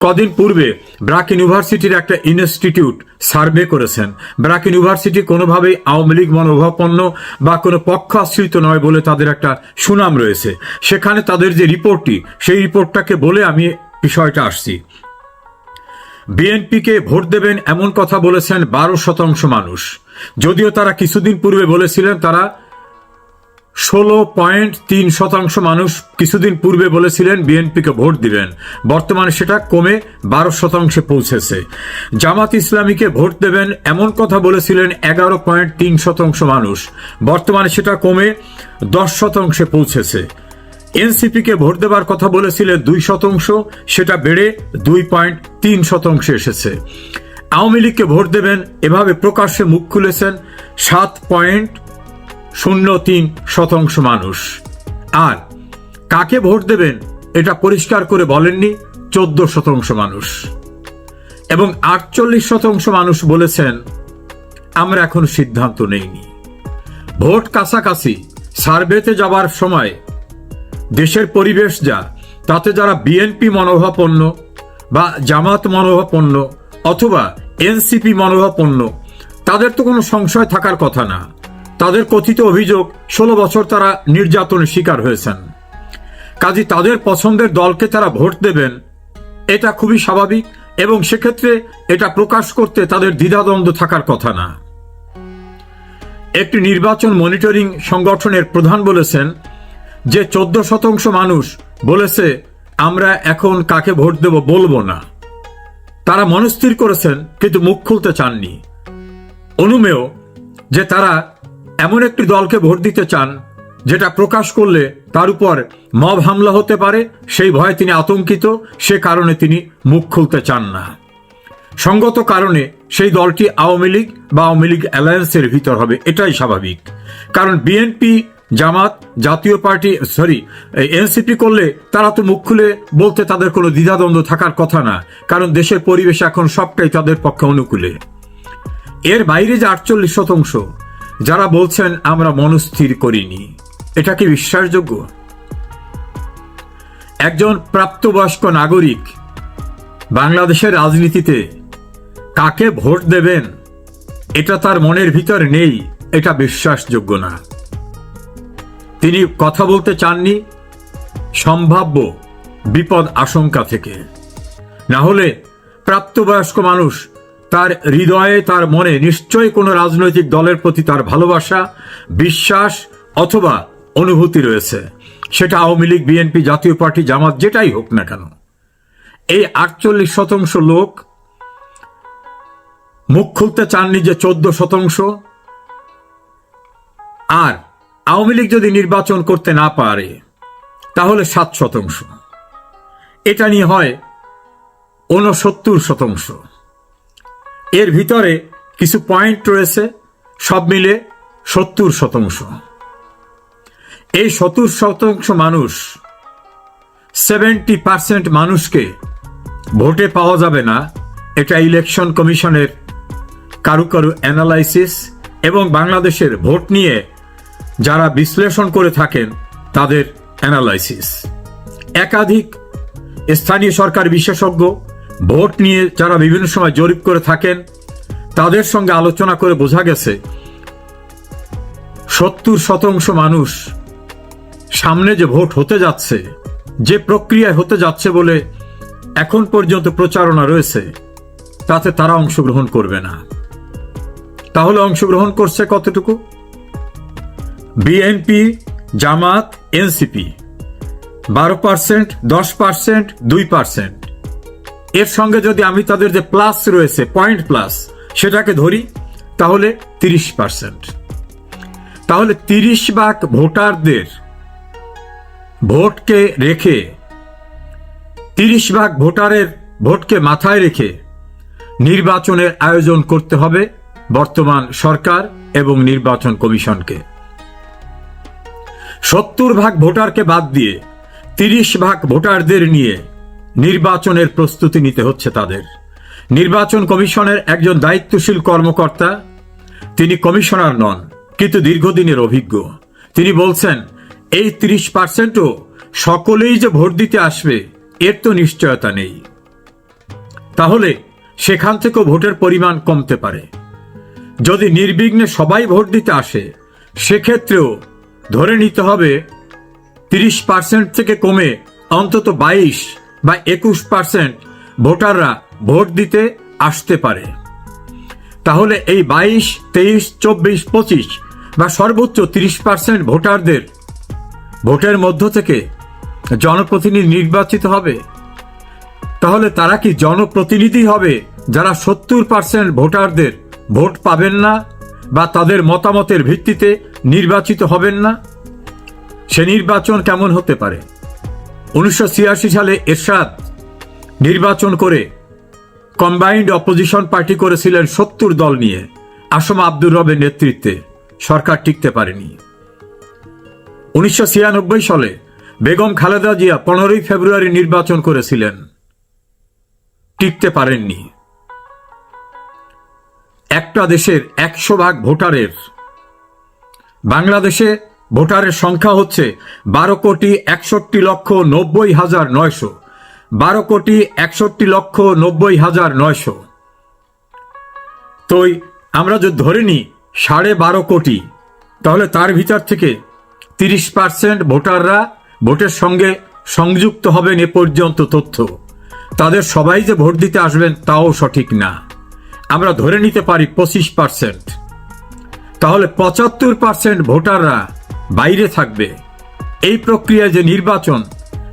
কদিন পূর্বে ব্র্যাক ইউনিভার্সিটির একটা ইনস্টিটিউট সার্ভে করেছেন। ব্র্যাক ইউনিভার্সিটি কোনোভাবেই আওয়ামী লীগ মনোভাবাপন্ন বা কোনো পক্ষ আশ্রিত নয় বলে তাদের একটা সুনাম রয়েছে। সেখানে তাদের যে রিপোর্টটি, সেই রিপোর্টটাকে বলে আমি বিষয়টা আসছি। বিএনপিকে ভোট দেবেন এমন কথা বলেছেন 12% মানুষ, যদিও তারা কিছুদিন পূর্বে বলেছিলেন তারা 16.3% মানুষ কিছুদিন পূর্বে বলেছিলেন বিএনপিকে ভোট দিবেন। বর্তমানে সেটা কমে 12% পৌঁছেছে। জামাত ইসলামীকে ভোট দেবেন এমন কথা বলেছিলেন 11.3% মানুষ, বর্তমানে সেটা কমে 10% পৌঁছেছে। এনসিপিকে ভোট দেবার কথা বলেছিলেন 2%, সেটা বেড়ে 2.3% এসেছে। আওয়ামী লীগকে ভোট দেবেন এভাবে প্রকাশ্যে মুখ খুলেছেন 7.03% মানুষ। আর কাকে ভোট দেবেন এটা পরিষ্কার করে বলেননি 14% মানুষ। এবং 48% মানুষ বলেছেন আমরা এখন সিদ্ধান্ত নেইনি। ভোট কাছাকাছি, সার্ভেতে যাবার সময় দেশের পরিবেশ যা, তাতে যারা বিএনপি মনোভাবাপন্ন বা জামাত মনোভাবাপন্ন অথবা এনসিপি মনোভাবাপন্ন, তাদের তো কোনো সংশয় থাকার কথা না। তাদের কথিত অভিযোগ 16 বছর তারা নির্যাতনের শিকার হয়েছেন। কাজী তাদের পছন্দের দলকে তারা ভোট দেবেন, এটা খুবই স্বাভাবিক এবং সেক্ষেত্রে এটা প্রকাশ করতে তাদের দ্বিধাদ্বন্দ্ব থাকার কথা না। একটি নির্বাচন মনিটরিং সংগঠনের প্রধান বলেছেন যে 14% মানুষ বলেছে আমরা এখন কাকে ভোট দেব বলবো না। তারা মনস্থির করেছেন কিন্তু মুখ খুলতে চাননি। অনুমেয় যে তারা এমন একটি দলকে ভোট দিতে চান যেটা প্রকাশ করলে তার উপর মব হামলা হতে পারে, সেই ভয়ে তিনি আতঙ্কিত, সে কারণে তিনি মুখ খুলতে চান না। সঙ্গত কারণে সেই দলটি আওয়ামী লীগ বা আওয়ামী লীগ অ্যালায়েন্সের ভিতর হবে, এটাই স্বাভাবিক। কারণ বিএনপি, জামাত, জাতীয় পার্টি এনসিপি করলে তারা তো মুখ খুলে বলতে তাদের কোনো দ্বিধাদ্বন্দ্ব থাকার কথা না, কারণ দেশের পরিবেশ এখন সবটাই তাদের পক্ষে অনুকূলে। এর বাইরে যে 48% যারা বলছেন আমরা মনস্থির করিনি, এটা কি বিশ্বাসযোগ্য? একজন প্রাপ্তবয়স্ক নাগরিক বাংলাদেশের রাজনীতিতে কাকে ভোট দেবেন এটা তার মনের ভিতর নেই, এটা বিশ্বাসযোগ্য না। তিনি কথা বলতে চাননি সম্ভাব্য বিপদ আশঙ্কা থেকে। না হলে প্রাপ্তবয়স্ক মানুষ তার হৃদয়ে, তার মনে নিশ্চয়ই কোনো রাজনৈতিক দলের প্রতি তার ভালোবাসা, বিশ্বাস অথবা অনুভূতি রয়েছে, সেটা আওয়ামী লীগ, বিএনপি, জাতীয় পার্টি, জামাত যেটাই হোক না কেন। এই 48% লোক মুখ খুলতে চাননি যে 14%। আর আওয়ামী লীগ যদি নির্বাচন করতে না পারে তাহলে 7%। এটা নিয়ে হয় 69%। এর ভিতরে কিছু পয়েন্ট রয়েছে, সব মিলে 70%। এই 70% মানুষ, 70% মানুষকে ভোটে পাওয়া যাবে না, এটা ইলেকশন কমিশনের কারু অ্যানালাইসিস এবং বাংলাদেশের ভোট নিয়ে যারা বিশ্লেষণ করে থাকেন তাদের অ্যানালাইসিস। একাধিক স্থানীয় সরকার বিশেষজ্ঞ ভোট নিয়ে যারা বিভিন্ন সময় জরিপ করে থাকেন, তাদের সঙ্গে আলোচনা করে বোঝা গেছে 70% মানুষ সামনে যে ভোট হতে যাচ্ছে, যে প্রক্রিয়ায় হতে যাচ্ছে বলে এখন পর্যন্ত প্রচারণা রয়েছে, তাতে তারা অংশগ্রহণ করবে না। তাহলে অংশগ্রহণ করছে কতটুকু? বিএনপি, জামাত, এনসিপি 12%, 10%, 2%। এর সঙ্গে যদি আমি তাদের যে প্লাস রয়েছে, পয়েন্ট প্লাস, সেটাকে ধরি তাহলে 30%। তাহলে 30% ভোটারদের ভোটকে রেখে, 30% ভোটারের ভোটকে মাথায় রেখে নির্বাচনের আয়োজন করতে হবে বর্তমান সরকার এবং নির্বাচন কমিশনকে। 70% ভোটারকে বাদ দিয়ে 30% ভোটারদের নিয়ে নির্বাচনের প্রস্তুতি নিতে হচ্ছে তাদের। নির্বাচন কমিশনের একজন দায়িত্বশীল কর্মকর্তা, তিনি কমিশনার নন কিন্তু দীর্ঘদিনের অভিজ্ঞ, তিনি বলছেন এই 30%ও সকলেই যে ভোট দিতে আসবে এর তো নিশ্চয়তা নেই। তাহলে সেখান থেকেও ভোটের পরিমাণ কমতে পারে। যদি নির্বিঘ্নে সবাই ভোট দিতে আসে, সেক্ষেত্রেও ধরে নিতে হবে 30% থেকে কমে অন্তত 22 বা 21% ভোটাররা ভোট দিতে আসতে পারে। তাহলে এই 22, 23, 24, 25 বা সর্বোচ্চ 30% ভোটারদের ভোটের মধ্য থেকে জনপ্রতিনিধি নির্বাচিত হবে। তাহলে তারা কি জনপ্রতিনিধি হবে যারা 70% ভোটারদের ভোট পাবেন না বা তাদের মতামতের ভিত্তিতে নির্বাচিত হবেন না? সে নির্বাচন কেমন হতে পারে? 1986 সালে এরশাদ নির্বাচন করে কম্বাইন্ড অপোজিশন পার্টি করেছিলেন 70 দল নিয়ে, আসম আব্দুর রবের নেতৃত্বে। সরকার টিকতে পারেনি। 1996 সালে বেগম খালেদা জিয়া 15 ফেব্রুয়ারি নির্বাচন করেছিলেন, টিকতে পারেননি। একটা দেশের 100% ভোটারের, বাংলাদেশে ভোটারের সংখ্যা হচ্ছে 12,61,90,900, 12,61,90,900। তো আমরা যদি ধরে নিই 12.5 কোটি, তাহলে তার ভিতর থেকে 30% ভোটাররা ভোটের সঙ্গে সংযুক্ত হবেন এ পর্যন্ত তথ্য। তাদের সবাই যে ভোট দিতে আসবেন তাও সঠিক না। আমরা ধরে নিতে পারি 25%। তাহলে 75% ভোটাররা বাইরে থাকবে। এই প্রক্রিয়ায় যে নির্বাচন,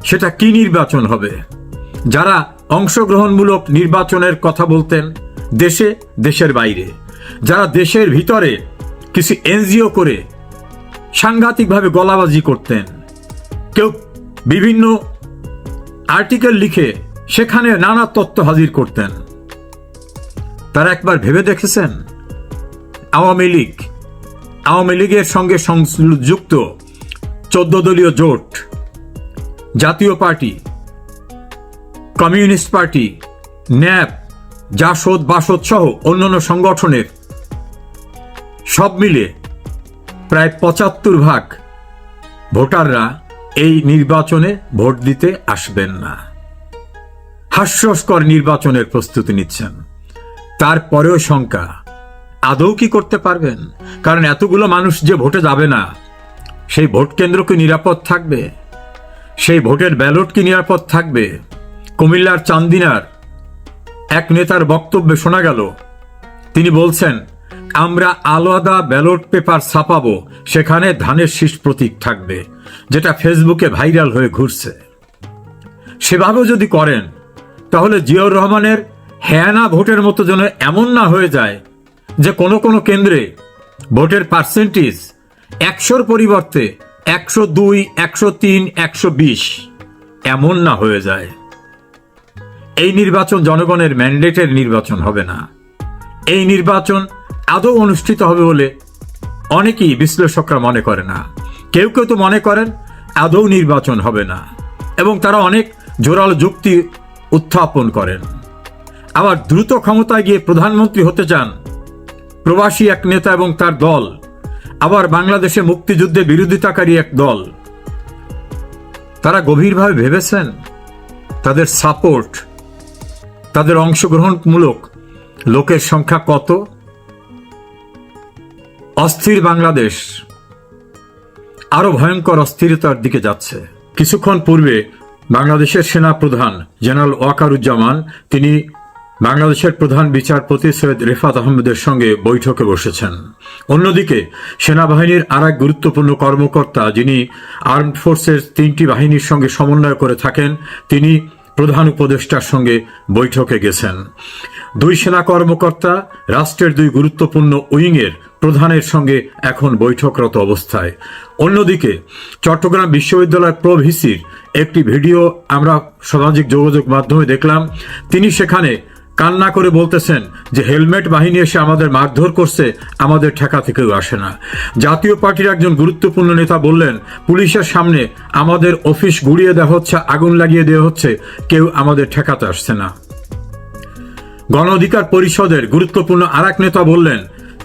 সেটা কি নির্বাচন হবে? যারা অংশগ্রহণমূলক নির্বাচনের কথা বলতেন দেশে, দেশের বাইরে, যারা দেশের ভিতরে কিছু এনজিও করে সাংঘাতিকভাবে গলাবাজি করতেন, কেউ বিভিন্ন আর্টিকেল লিখে সেখানে নানা তথ্য হাজির করতেন, তারা একবার ভেবে দেখেছেন আওয়ামী লীগের সঙ্গে সংযুক্ত 14 দলীয় জোট, Jatiya Party, communist party, NAP, Jasad, Basad সহ অন্যান্য সংগঠনের সব মিলে প্রায় 75% ভোটাররা এই নির্বাচনে ভোট দিতে আসবেন না। হাস্যস্কর নির্বাচনের প্রস্তুতি নিচ্ছেন, তারপরেও শঙ্কা আদৌ কি করতে পারবেন? কারণ এতগুলো মানুষ যে ভোটে যাবে না, সেই ভোট কেন্দ্র কি নিরাপদ থাকবে? সেই ভোটের ব্যালট কি নিরাপদ থাকবে? কুমিল্লার চান্দিনার এক নেতার বক্তব্যে শোনা গেল, তিনি বলছেন, আমরা আলাদা ব্যালট পেপার ছাপাবো, সেখানে ধানের শীষ প্রতীক থাকবে, যেটা ফেসবুকে ভাইরাল হয়ে ঘুরছে। সেভাবেও যদি করেন, তাহলে জিয়াউর রহমানের হ্যানা ভোটের মতো যেন এমন না হয়ে যায় যে কোনো কোনো কেন্দ্রে ভোটের পার্সেন্টেজ 100-র পরিবর্তে 102, 103, 120 এমন না হয়ে যায়। এই নির্বাচন জনগণের ম্যান্ডেটের নির্বাচন হবে না। এই নির্বাচন আদৌ অনুষ্ঠিত হবে বলে অনেকেই বিশ্লেষকরা মনে করে না। কেউ কেউ তো মনে করেন আদৌ নির্বাচন হবে না, এবং তারা অনেক জোরালো যুক্তি উত্থাপন করেন। আবার দ্রুত ক্ষমতায় গিয়ে প্রধানমন্ত্রী হতে চান প্রবাসী এক নেতা এবং তার দল, আবার বাংলাদেশে মুক্তিযুদ্ধে বিরোধিতাকারী এক দল। তারা গভীরভাবে ভেবেছেন তাদের সাপোর্ট, তাদের অংশগ্রহণমূলক লোকের সংখ্যা কত? অস্থির বাংলাদেশ আরো ভয়ঙ্কর অস্থিরতার দিকে যাচ্ছে। কিছুক্ষণ পূর্বে বাংলাদেশের সেনা প্রধান জেনারেল ওয়াকারুজ্জামান, তিনি বাংলাদেশের প্রধান বিচারপতি সৈয়দ রেফাত আহমেদের সঙ্গে বৈঠকে বসেছেন। অন্যদিকে সেনাবাহিনীর আর এক গুরুত্বপূর্ণ কর্মকর্তা, যিনি আর্মড ফোর্সের 3টি বাহিনীর সঙ্গে সমন্বয় করে থাকেন, তিনি প্রধান উপদেষ্টার সঙ্গে বৈঠকে গেছেন। 2 সেনা কর্মকর্তা রাষ্ট্রের 2 গুরুত্বপূর্ণ উইংয়ের প্রধানের সঙ্গে এখন বৈঠকরত অবস্থায়। অন্যদিকে চট্টগ্রাম বিশ্ববিদ্যালয় প্রভিসির একটি ভিডিও আমরা সামাজিক যোগাযোগ মাধ্যমে দেখলাম। তিনি সেখানে কান্না করে বলতেছেন যে হেলমেট বাহিনী এসে আমাদের মারধর করছে, আমাদের ঠেকাতে কেউ আসে না। জাতীয় পার্টির একজন গুরুত্বপূর্ণ নেতা বললেন, পুলিশের সামনে আমাদের অফিস গুড়িয়ে দেওয়া হচ্ছে, আগুন লাগিয়ে দেওয়া হচ্ছে, কেউ আমাদের ঠেকাতে আসছে না। গণ অধিকার পরিষদের গুরুত্বপূর্ণ আর এক নেতা বললেন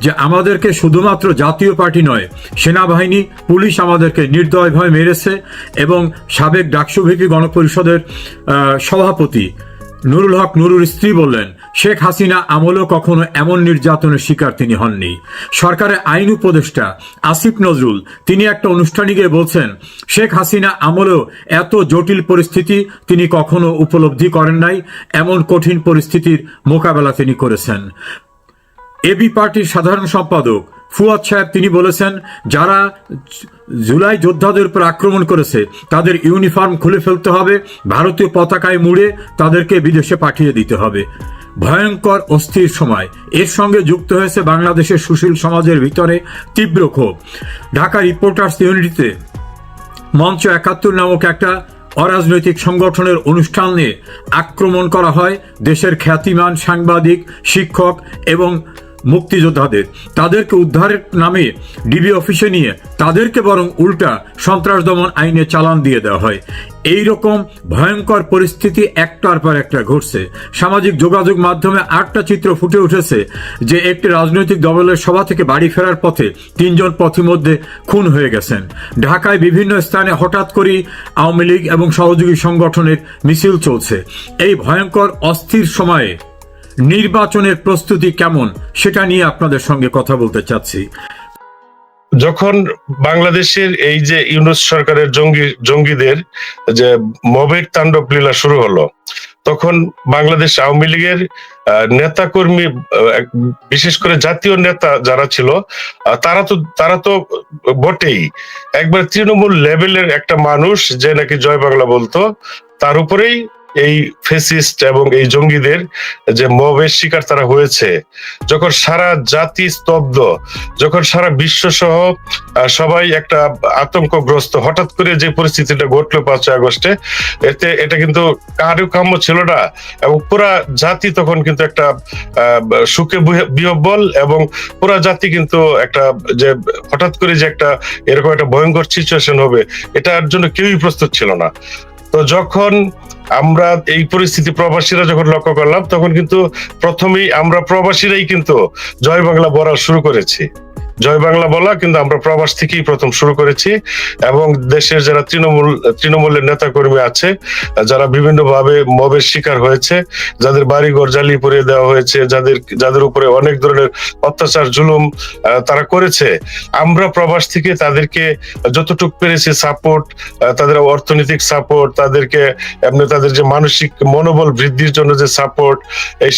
যে আমাদেরকে শুধুমাত্র জাতীয় পার্টি নয়, সেনাবাহিনী, পুলিশ আমাদেরকে নির্দয়ভাবে মেরেছে, এবং সাবেক ডাকসু ভিপি গণপরিষদের সভাপতি নুরুল হক নুরুর স্ত্রী বললেন, শেখ হাসিনা আমলেও কখনো এমন নির্যাতনের শিকার তিনি হননি। সরকারের আইন উপদেষ্টা আসিফ নজরুল তিনি একটা অনুষ্ঠানে গিয়ে বলছেন, শেখ হাসিনা আমলেও এত জটিল পরিস্থিতি তিনি কখনো উপলব্ধি করেন নাই, এমন কঠিন পরিস্থিতির মোকাবেলা তিনি করেছেন। এবি পার্টির সাধারণ সম্পাদক ফুয়াদ সাহেব তিনি বলেছেন, যারা জুলাই যোদ্ধাদের উপর আক্রমণ করেছে তাদের ইউনিফর্ম খুলে ফেলতে হবে, ভারতীয় পতাকায় মুড়ে তাদেরকে বিদেশে পাঠিয়ে দিতে হবে। ভয়ঙ্কর অস্থির সময়। এর সঙ্গে যুক্ত হয়েছে বাংলাদেশের সুশীল সমাজের ভিতরে তীব্র ক্ষোভ। ঢাকা রিপোর্টার্স ইউনিটিতে মঞ্চ ৭১ নামক একটা অরাজনৈতিক সংগঠনের অনুষ্ঠানে আক্রমণ করা হয় দেশের খ্যাতিমান সাংবাদিক, শিক্ষক এবং মুক্তিযোদ্ধাদের। তাদেরকে উদ্ধারের নামে ডিবি অফিসে নিয়ে তাদেরকে বরং উল্টা সন্ত্রাস দমন আইনে চালান দিয়ে দেওয়া হয়। এই রকম ভয়ঙ্কর পরিস্থিতি একটার পর একটা ঘটছে। সামাজিক যোগাযোগ মাধ্যমে আরেকটা চিত্র ফুটে উঠেছে যে একটি রাজনৈতিক দলের সভা থেকে বাড়ি ফেরার পথে ৩ জন পথিমধ্যে খুন হয়ে গেছেন। ঢাকায় বিভিন্ন স্থানে হঠাৎ করেই আওয়ামী লীগ এবং সহযোগী সংগঠনের মিছিল চলছে। এই ভয়ঙ্কর অস্থির সময়ে নির্বাচনের প্রস্তুতি কেমন সেটা নিয়ে আপনাদের সঙ্গে কথা বলতে চাচ্ছি। যখন বাংলাদেশের এই যে ইউনূস সরকারের জঙ্গিদের যে মবের তাণ্ডব লীলা শুরু হলো, তখন বাংলাদেশ আওয়ামী লীগের নেতা কর্মী, বিশেষ করে জাতীয় নেতা যারা ছিল, তারা তো বটেই, একবার তৃণমূল লেভেলের একটা মানুষ যে নাকি জয় বাংলা বলতো, তার উপরেই এই ফেসিস্ট এবং এই জঙ্গিদের যে মবের শিকার তারা হয়েছে। যখন সারা জাতি স্তব্ধ, যখন সারা বিশ্ব সহ সবাই একটা আতঙ্কগ্রস্ত, হঠাৎ করে যে পরিস্থিতিটা ঘটলো ৫ই আগস্টে, এটা কিন্তু কারো কাম্য ছিল না। এবং পুরা জাতি তখন কিন্তু একটা সুখে বিহ্বল, এবং পুরা জাতি কিন্তু একটা যে হঠাৎ করে যে একটা এরকম একটা ভয়ঙ্কর সিচুয়েশন হবে, এটার জন্য কেউই প্রস্তুত ছিল না। তো যখন আমরা এই পরিস্থিতি প্রবাসীরা যখন লক্ষ্য করলাম, তখন কিন্তু প্রথমেই আমরা প্রবাসীরাই কিন্তু জয় বাংলা বলা শুরু করেছি। জয় বাংলা বলা কিন্তু আমরা প্রবাস থেকেই প্রথম শুরু করেছি। এবং দেশের যারা তৃণমূলের নেতা কর্মী আছে, যারা বিভিন্ন ভাবে মবের শিকার হয়েছে, যাদের বাড়িঘর জ্বালিয়ে পুড়িয়ে দেওয়া হয়েছে, যাদের উপরে অনেক ধরনের অত্যাচার জুলুম তারা করেছে, আমরা প্রবাস থেকে তাদেরকে যতটুকু পেরেছি সাপোর্ট, তাদের অর্থনৈতিক সাপোর্ট, তাদেরকে এমনি তাদের যে মানসিক মনোবল বৃদ্ধির জন্য যে সাপোর্ট,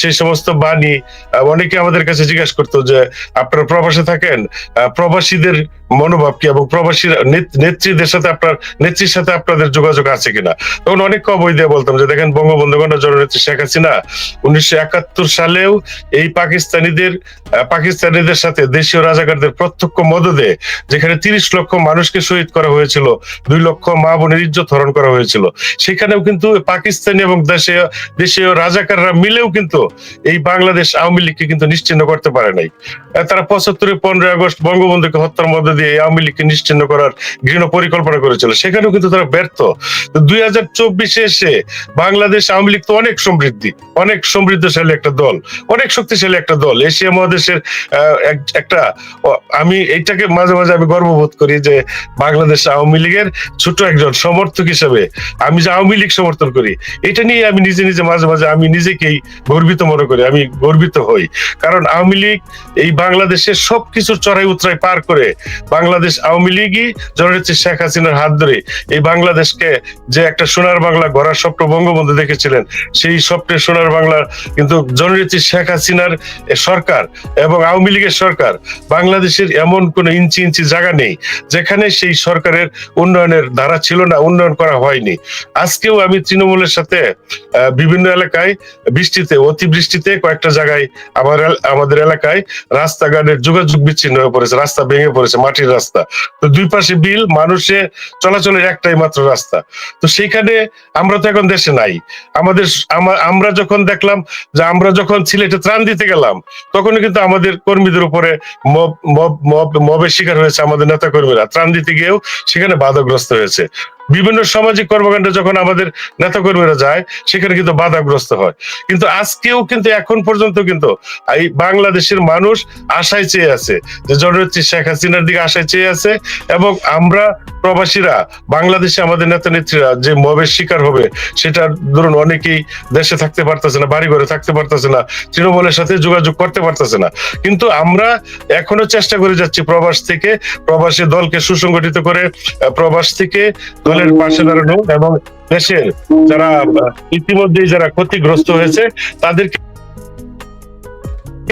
সেই সমস্ত বাণী। অনেকে আমাদের কাছে জিজ্ঞাসা করতো যে আপনারা প্রবাসে থাকেন, প্রবাসীদের মনোভাব কি, এবং প্রবাসী নেত্রীর সাথে আপনাদের যোগাযোগ আছে কিনা। তখন অনেক কবই দিয়ে বলতাম যে দেখেন, বঙ্গবন্ধু কন্যা জননেত্রী শেখ হাসিনা 1971 সালেও এই পাকিস্তানিদের সাথে দেশীয় রাজাকারদের প্রত্যক্ষ মদদে, যেখানে 30 লক্ষ মানুষকে শহীদ করা হয়েছিল, 2 লক্ষ মা বোনের ইজ্জত হরণ করা হয়েছিল, সেখানেও কিন্তু পাকিস্তানি এবং দেশীয় রাজাকাররা মিলেও কিন্তু এই বাংলাদেশ আওয়ামী লীগকে কিন্তু নিশ্চিহ্ন করতে পারে নাই। তারা 75 15 আগস্ট বঙ্গবন্ধুকে হত্যার মধ্যে দিয়ে আওয়ামী লীগকে নিশ্চিহ্ন করার ঘৃণ পরিকল্পনা করেছিল, সেখানেও কিন্তু তারা ব্যর্থ। 2024 এসে বাংলাদেশ আওয়ামী লীগ তো অনেক সমৃদ্ধশালী একটা দল, অনেক শক্তিশালী একটা দল, এশিয়া মহাদেশের একটা, আমি এইটাকে মাঝে মাঝে আমি গর্ববোধ করি যে বাংলাদেশ আওয়ামী লীগের ছোট একজন সমর্থক হিসেবে আমি যে আওয়ামী লীগ সমর্থন করি, এটা নিয়ে আমি নিজে মাঝে মাঝে আমি নিজেকেই গর্বিত মনে করি, আমি গর্বিত হই। কারণ আওয়ামী লীগ এই বাংলাদেশের সবকিছুর চড়াই উতরাই পার করে বাংলাদেশ আওয়ামী লীগই জননেত্রী শেখ হাসিনার হাত ধরে এই বাংলাদেশকে যে একটা সোনার বাংলা গড়ার স্বপ্ন বঙ্গবন্ধু দেখেছিলেন, সেই স্বপ্নের সোনার বাংলা কিন্তু জননেত্রী শেখ হাসিনার সরকার এবং আওয়ামী লীগের সরকার, বাংলাদেশের এমন কোন ইঞ্চি জায়গা নেই যেখানে সেই সরকারের উন্নয়নের ধারা ছিল না, উন্নয়ন করা হয়নি। আজকেও আমি তৃণমূলের সাথে বিভিন্ন এলাকায় অতিবৃষ্টিতে কয়েকটা জায়গায় আমাদের এলাকায় রাস্তাঘাটের যোগাযোগ বিচ্ছিন্ন হয়ে পড়েছে, রাস্তা ভেঙে পড়েছে, মাটির রাস্তা। তো দুই পাশে বিল, মানুষের চলাচলের একটাই মাত্র রাস্তা। তো সেইখানে আমরা তো এখন দেশে নাই। আমরা যখন দেখলাম যে আমরা যখন সিলেটে ত্রাণ দিতে গেলাম, তখন কিন্তু আমাদের কর্মীদের উপরে মবের শিকার হয়েছে, আমাদের নেতা কর্মীরা ত্রাণ দিতে গিয়েও সেখানে বাধাগ্রস্ত হয়েছে। বিভিন্ন সামাজিক কর্মকাণ্ডে যখন আমাদের নেতাকর্মীরা যায় সেখানে কিন্তু বাধাগ্রস্ত হয়। কিন্তু আজকেও কিন্তু এখন পর্যন্ত কিন্তু এই বাংলাদেশের মানুষ আশায় চেয়ে আছে, যে জননেত্রী শেখ হাসিনার দিকে আশায় চেয়ে আছে। এবং আমরা প্রবাসীরা বাংলাদেশে আমাদের নেতা নেত্রীরা যে মবের শিকার হবে, সেটা ধরুন অনেকেই দেশে থাকতে পারতেছে না, বাড়ি ঘরে থাকতে পারতেছে না, তৃণমূলের সাথে যোগাযোগ করতে পারতেছে না। কিন্তু আমরা এখনো চেষ্টা করে যাচ্ছি প্রবাস থেকে, প্রবাসী দলকে সুসংগঠিত করে প্রবাস থেকে দলের পাশে দাঁড়ানো, এবং দেশের যারা ইতিমধ্যেই যারা ক্ষতিগ্রস্ত হয়েছে তাদেরকে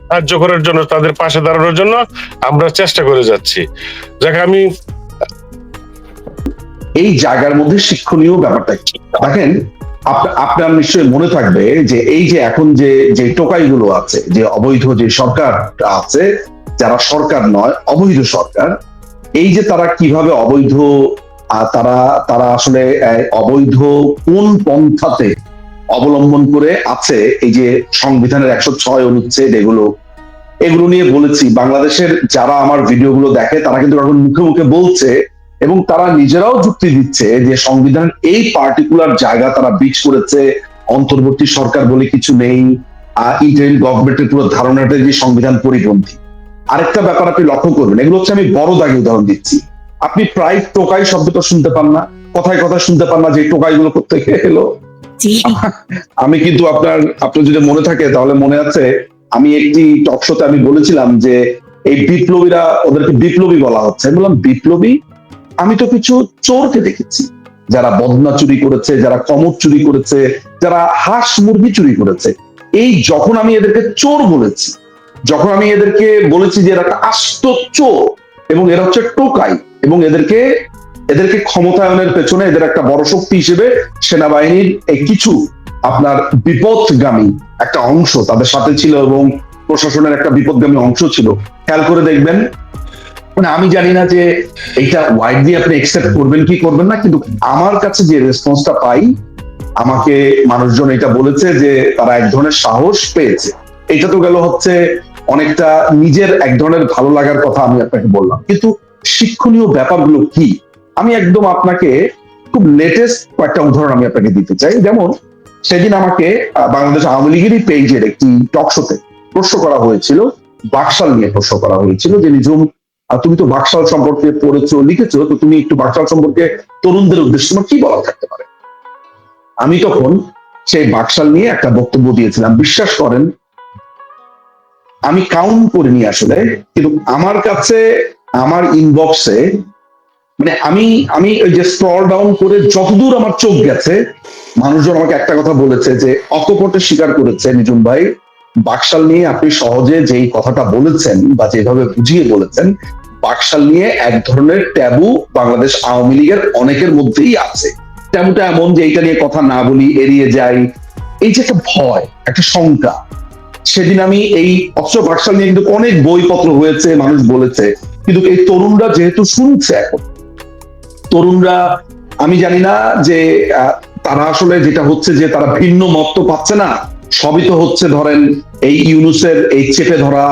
সাহায্য করার জন্য, তাদের পাশে দাঁড়ানোর জন্য আমরা চেষ্টা করে যাচ্ছি। যাকে আমি এই জায়গার মধ্যে শিক্ষণীয় ব্যাপারটা কি দেখেন, আপনার নিশ্চয়ই মনে থাকবে যে এই যে এখন যে টোকাইগুলো আছে, যে অবৈধ যে সরকার আছে, যারা সরকার নয় অবৈধ সরকার, এই যে তারা কিভাবে অবৈধ, তারা আসলে অবৈধ কোন পন্থাতে অবলম্বন করে আছে, এই যে সংবিধানের 106 অনুচ্ছেদ, এগুলো নিয়ে বলেছি। বাংলাদেশের যারা আমার ভিডিওগুলো দেখে তারা কিন্তু এখন মুখে মুখে বলছে, এবং তারা নিজেরাও যুক্তি দিচ্ছে যে সংবিধানের এই পার্টিকুলার জায়গা তারা বিচ করেছে, অন্তর্বর্তী সরকার বলে কিছু নেই, ইন্টারিম গভর্নমেন্টের পুরো ধারণাটা যে সংবিধান পরিপন্থী। আরেকটা ব্যাপার আপনি লক্ষ্য করবেন, এগুলো হচ্ছে আমি বড় দাগে উদাহরণ দিচ্ছি। আপনি প্রায় টোকাই শব্দটা শুনতে পান না, কথায় কথায় শুনতে পান না যে টোকাই গুলো কোথেকে এলো। আমি কিন্তু আপনার যদি মনে থাকে তাহলে মনে আছে, আমি একটি টক শোতে আমি বলেছিলাম যে এই বিপ্লবীরা, ওদেরকে বিপ্লবী বলা হচ্ছে। আমি বললাম বিপ্লবী, আমি তো কিছু চোরকে দেখেছি যারা বদনা চুরি করেছে, যারা কমর চুরি করেছে, যারা হাঁস মুরগি চুরি করেছে। এই যখন আমি এদেরকে চোর বলেছি, যখন আমি এদেরকে বলেছি যে এরা একটা আস্ত চোর এবং এরা হচ্ছে টোকাই, এবং এদেরকে ক্ষমতায়নের পেছনে এদের একটা বড় শক্তি হিসেবে সেনাবাহিনীর এই কিছু আপনার বিপদগামী একটা অংশ তাদের সাথে ছিল, এবং প্রশাসনের একটা বিপদগামী অংশ ছিল। খেয়াল করে দেখবেন, মানে আমি জানি না যে এটা ওয়াইডলি আপনি একসেপ্ট করবেন কি করবেন না, কিন্তু আমার কাছে যে রেসপন্সটা পাই, আমাকে মানুষজন এটা বলেছে যে তারা এক ধরনের সাহস পেয়েছে। এটা তো গেল হচ্ছে অনেকটা নিজের এক ধরনের ভালো লাগার কথা আমি আপনাকে বললাম, কিন্তু শিক্ষণীয় ব্যাপারগুলো কি আমি একদম আপনাকে খুব লেটেস্ট কয়েকটা উদাহরণ আমি আপনাকে দিতে চাই। যেমন সেদিন আমাকে বাংলাদেশ আওয়ামী লীগেরই পেজের একটি টক শোতে প্রশ্ন করা হয়েছিল, বাকশাল নিয়ে প্রশ্ন করা হয়েছিল যে নিজুম, তুমি তো বাকশাল সম্পর্কে পড়েছো, লিখেছো, তো তুমি একটু বাকশাল সম্পর্কে তরুণদের উদ্দেশ্যে তোমার কি বলা থাকতে পারে। আমি তখন সেই বাকশাল নিয়ে একটা বক্তব্য দিয়েছিলাম। বিশ্বাস করেন আমি কাউন্ট করিনি আসলে, কিন্তু আমার কাছে আমার ইনবক্সে, মানে আমি ওই যে স্ক্রল ডাউন করে যতদূর আমার চোখ গেছে, মানুষজন আমাকে একটা কথা বলেছে যে অকপটে স্বীকার করেছে, নিজুম ভাই বাকশাল নিয়ে আপনি সহজে যেই কথাটা বলেছেন বা যেভাবে বুঝিয়ে বলেছেন, বাকশাল নিয়ে এক ধরনের ট্যাবু বাংলাদেশ আওয়ামী লীগের অনেকের মধ্যেই আছে। ট্যাবুটা এমন যে এইটা নিয়ে কথা না বলি, এড়িয়ে যাই, এই যে একটা ভয়, একটা শঙ্কা। সেদিন আমি এই বাকশাল নিয়ে কিন্তু অনেক বইপত্র হয়েছে, মানুষ বলেছে, কিন্তু এই তরুণরা যেহেতু শুনছে, এখন তরুণরা, আমি জানি না যে তারা আসলে যেটা হচ্ছে যে তারা ভিন্ন মত তো পাচ্ছে না, সবই তো হচ্ছে ধরেন এই ইউনুসের এই চেপে ধরা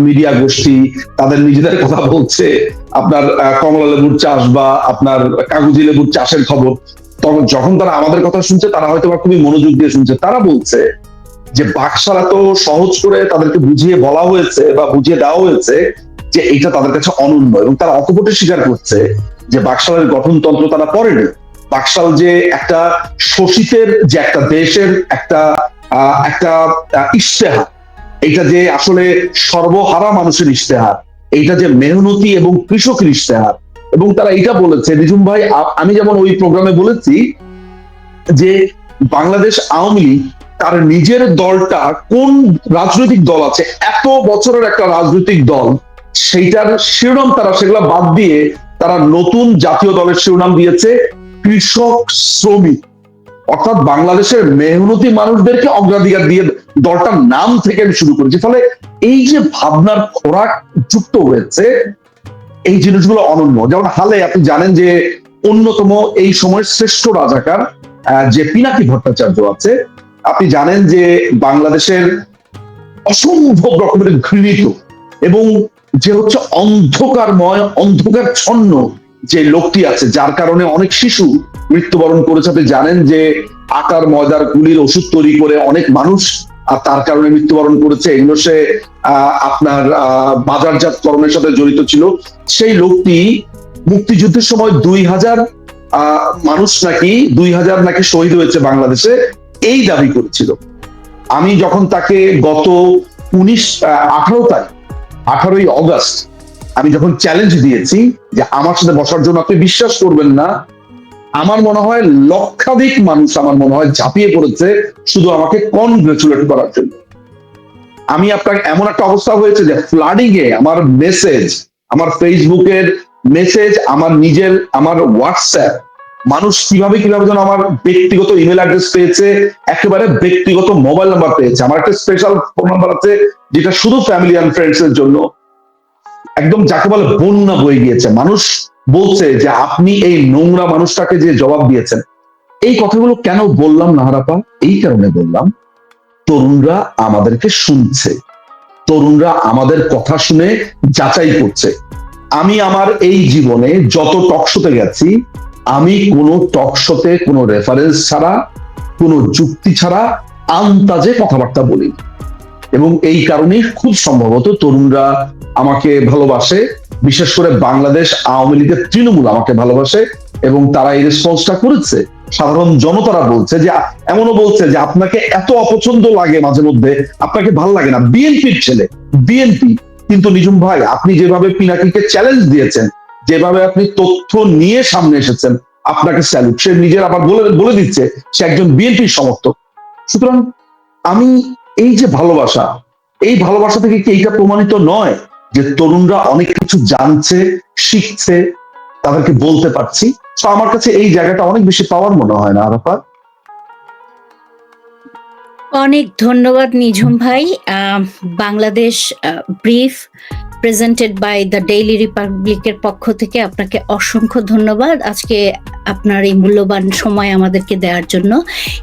মিডিয়া গোষ্ঠী তাদের নিজেদের কথা বলছে, আপনার কমলা লেবুর চাষ বা আপনার কাগজি লেবুর চাষের খবর। তখন যখন তারা আমাদের কথা শুনছে, তারা হয়তো বা খুবই মনোযোগ দিয়ে শুনছে। তারা বলছে যে বাকশাল এত সহজ করে তাদেরকে বুঝিয়ে বলা হয়েছে বা বুঝিয়ে দেওয়া হয়েছে যে এটা তাদের কাছে অনন্য, এবং তারা অকপটে স্বীকার করছে যে বাকশালের গঠনতন্ত্র তারা পড়েনি। বাকশাল যে একটা শোষিতের, যে একটা দেশের একটা ইশতেহার, এটা যে আসলে সর্বহারা মানুষের ইশতেহার, এইটা যে মেহনতি এবং কৃষকের ইশতেহার। এবং তারা এটা বলেছে, নিজুম ভাই আমি যেমন ওই প্রোগ্রামে বলেছি যে বাংলাদেশ আওয়ামী লীগ তার নিজের দলটা কোন রাজনৈতিক দল আছে, এত বছরের একটা রাজনৈতিক দল, সেইটার শিরোনাম তারা সেগুলো বাদ দিয়ে তারা নতুন জাতীয় দলের শিরোনাম দিয়েছে কৃষক শ্রমিক, অর্থাৎ বাংলাদেশের মেহনতি মানুষদেরকে অগ্রাধিকার দিয়ে দলটার নাম থেকে আমি শুরু করেছি। ফলে এই যে ভাবনার খোরাক যুক্ত হয়েছে, এই জিনিসগুলো অনন্য। যেমন হালে আপনি জানেন যে অন্যতম এই সময়ের শ্রেষ্ঠ রাজাকার যে পিনাকি ভট্টাচার্য আছে, আপনি জানেন যে বাংলাদেশের অসম্ভব রকমের ঘৃণিত এবং যে হচ্ছে অন্ধকারময়, অন্ধকারচ্ছন্ন যে লোকটি আছে, যার কারণে অনেক শিশু মৃত্যুবরণ করেছে। আপনি জানেন যে আটার ময়দার গুলির ওষুধ তৈরি করে অনেক মানুষ তার কারণে মৃত্যুবরণ করেছে। এগুলো সে আপনার বাজারজাতকরণের সাথে জড়িত ছিল। সেই লোকটি মুক্তিযুদ্ধের সময় 2000 মানুষ নাকি 2000 নাকি শহীদ হয়েছে বাংলাদেশে, এই দাবি করেছিল। আমি যখন তাকে গত 18ই অগস্ট আমি যখন চ্যালেঞ্জ দিয়েছি যে আমার সাথে বসার জন্য, আপনি বিশ্বাস করবেন না, আমার মনে হয় লক্ষাধিক মানুষ আমার মনে হয় ঝাঁপিয়ে পড়েছে শুধু আমাকে কনগ্রেচুলেট করার জন্য। আমি আপনার এমন একটা অবস্থা হয়েছে যে ফ্লাডিং এ আমার মেসেজ, আমার ফেসবুকের মেসেজ, আমার হোয়াটসঅ্যাপ, মানুষ কিভাবে যেন আমার ব্যক্তিগত ইমেল অ্যাড্রেস পেয়েছে, একেবারে ব্যক্তিগত মোবাইল নাম্বার পেয়েছে। আমার একটা স্পেশাল ফোন নাম্বার আছে যেটা শুধু ফ্যামিলি অ্যান্ড ফ্রেন্ডস এর জন্য। একদম যাকে বলে বন্যা বয়ে গিয়েছে। মানুষ বলছে যে আপনি এই নোংরা মানুষটাকে যে জবাব দিয়েছেন। এই কথাগুলো কেন বললাম নাহারাপা? এই কারণে বললাম, তরুণরা আমাদেরকে শুনছে, তরুণরা আমাদের কথা শুনে যাচাই করছে। আমি আমার এই জীবনে যত টকশোতে গেছি, আমি কোনো টকশোতে কোনো রেফারেন্স ছাড়া, কোনো যুক্তি ছাড়া আন্তাজে কথাবার্তা বলি, এবং এই কারণেই খুব সম্ভবত তরুণরা আমাকে ভালোবাসে। বিশেষ করে বাংলাদেশ আওয়ামী লীগের তৃণমূল আমাকে ভালোবাসে, এবং তারা এই রেসপন্সটা করেছে। সাধারণ জনতারা বলছে যে, এমনও বলছে যে আপনাকে এত অপছন্দ লাগে মাঝে মধ্যে, আপনাকে ভালো লাগে না, বিএনপির ছেলে, বিএনপি। কিন্তু নিঝুম ভাই, আপনি যেভাবে পিনাকিকে চ্যালেঞ্জ দিয়েছেন, যেভাবে আপনি তথ্য নিয়ে সামনে এসেছেন, আপনাকে স্যালুট। সে নিজের আবার বলে দিচ্ছে সে একজন বিএনপির সমর্থক। সুতরাং আমি এই যে ভালোবাসা, এই ভালোবাসা থেকে কি এইটা প্রমাণিত নয় যে তরুণরা অনেক কিছু জানছে, শিখছে, তাদেরকে বলতে পারছি? তো আমার কাছে এই জায়গাটা অনেক বেশি পাওয়ার মনে হয় না আরাফাত? অনেক ধন্যবাদ নিঝুম ভাই। Bangladesh brief presented by the daily রিপাবলিকের পক্ষ থেকে আপনাকে অসংখ্য ধন্যবাদ আজকে আপনার এই মূল্যবান সময় আমাদেরকে দেওয়ার জন্য।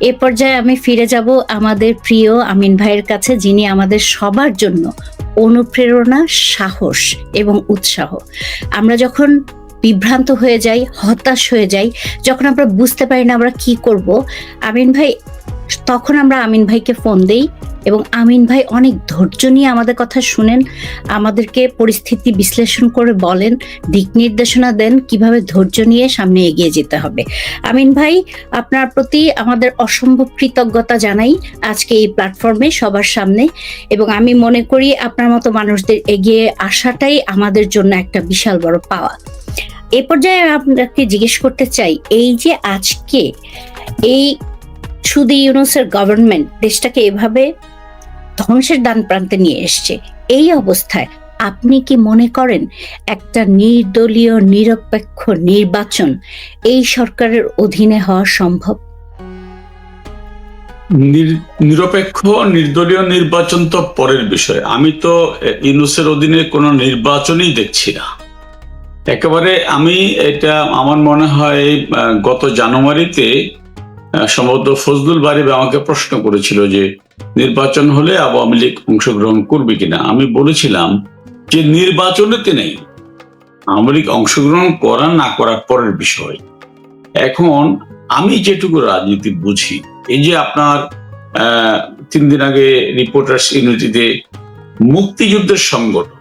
এ পর্যায়ে আমি ফিরে যাব আমাদের প্রিয় আমিন ভাইয়ের কাছে, যিনি আমাদের সবার জন্য অনুপ্রেরণা, সাহস এবং উৎসাহ। আমরা যখন বিভ্রান্ত হয়ে যাই, হতাশ হয়ে যাই, যখন আমরা বুঝতে পারি না আমরা কি করব, আমিন ভাই, তখন আমরা আমিন ভাইকে ফোন দেই এবং আমিন ভাই অনেক ধৈর্য নিয়ে আমাদের কথা শুনেন, আমাদেরকে পরিস্থিতি বিশ্লেষণ করে বলেন, দিক নির্দেশনা দেন কিভাবে ধৈর্য নিয়ে সামনে এগিয়ে যেতে হবে। আমিন ভাই, আপনার প্রতি আমাদের অসম্ভব কৃতজ্ঞতা জানাই আজকে এই প্ল্যাটফর্মে সবার সামনে, এবং আমি মনে করি আপনার মতো মানুষদের এগিয়ে আসাটাই আমাদের জন্য একটা বিশাল বড় পাওয়া। এ পর্যায়ে আপনাকে জিজ্ঞেস করতে চাই, এই যে আজকে এই শুধু ইউনূসের গভর্নমেন্ট দেশটাকে এভাবে ধ্বংসের দ্বার প্রান্তে নিয়ে এসছে, এই অবস্থায় আপনি কি মনে করেন একটা নির্দলীয় নিরপেক্ষ নির্বাচন এই সরকারের অধীনে হওয়া সম্ভব? নিরপেক্ষ নির্দলীয় নির্বাচন তো পরের বিষয়। আমি তো ইউনূসের অধীনে কোনো নির্বাচনই দেখছি না একেবারে। আমি এটা আমার মনে হয় গত জানুয়ারিতে সম্ভবত ফজলুল বারী আমাকে প্রশ্ন করেছিল যে নির্বাচন হলে আওয়ামী লীগ অংশগ্রহণ করবে কিনা। আমি বলেছিলাম যে নির্বাচনেতে নেই, আওয়ামী লীগ অংশগ্রহণ করা না করার পরের বিষয়। এখন আমি যেটুকু রাজনীতি বুঝি, এই যে আপনার 3 দিন আগে রিপোর্টার্স ইউনিটিতে মুক্তিযুদ্ধের সংগঠন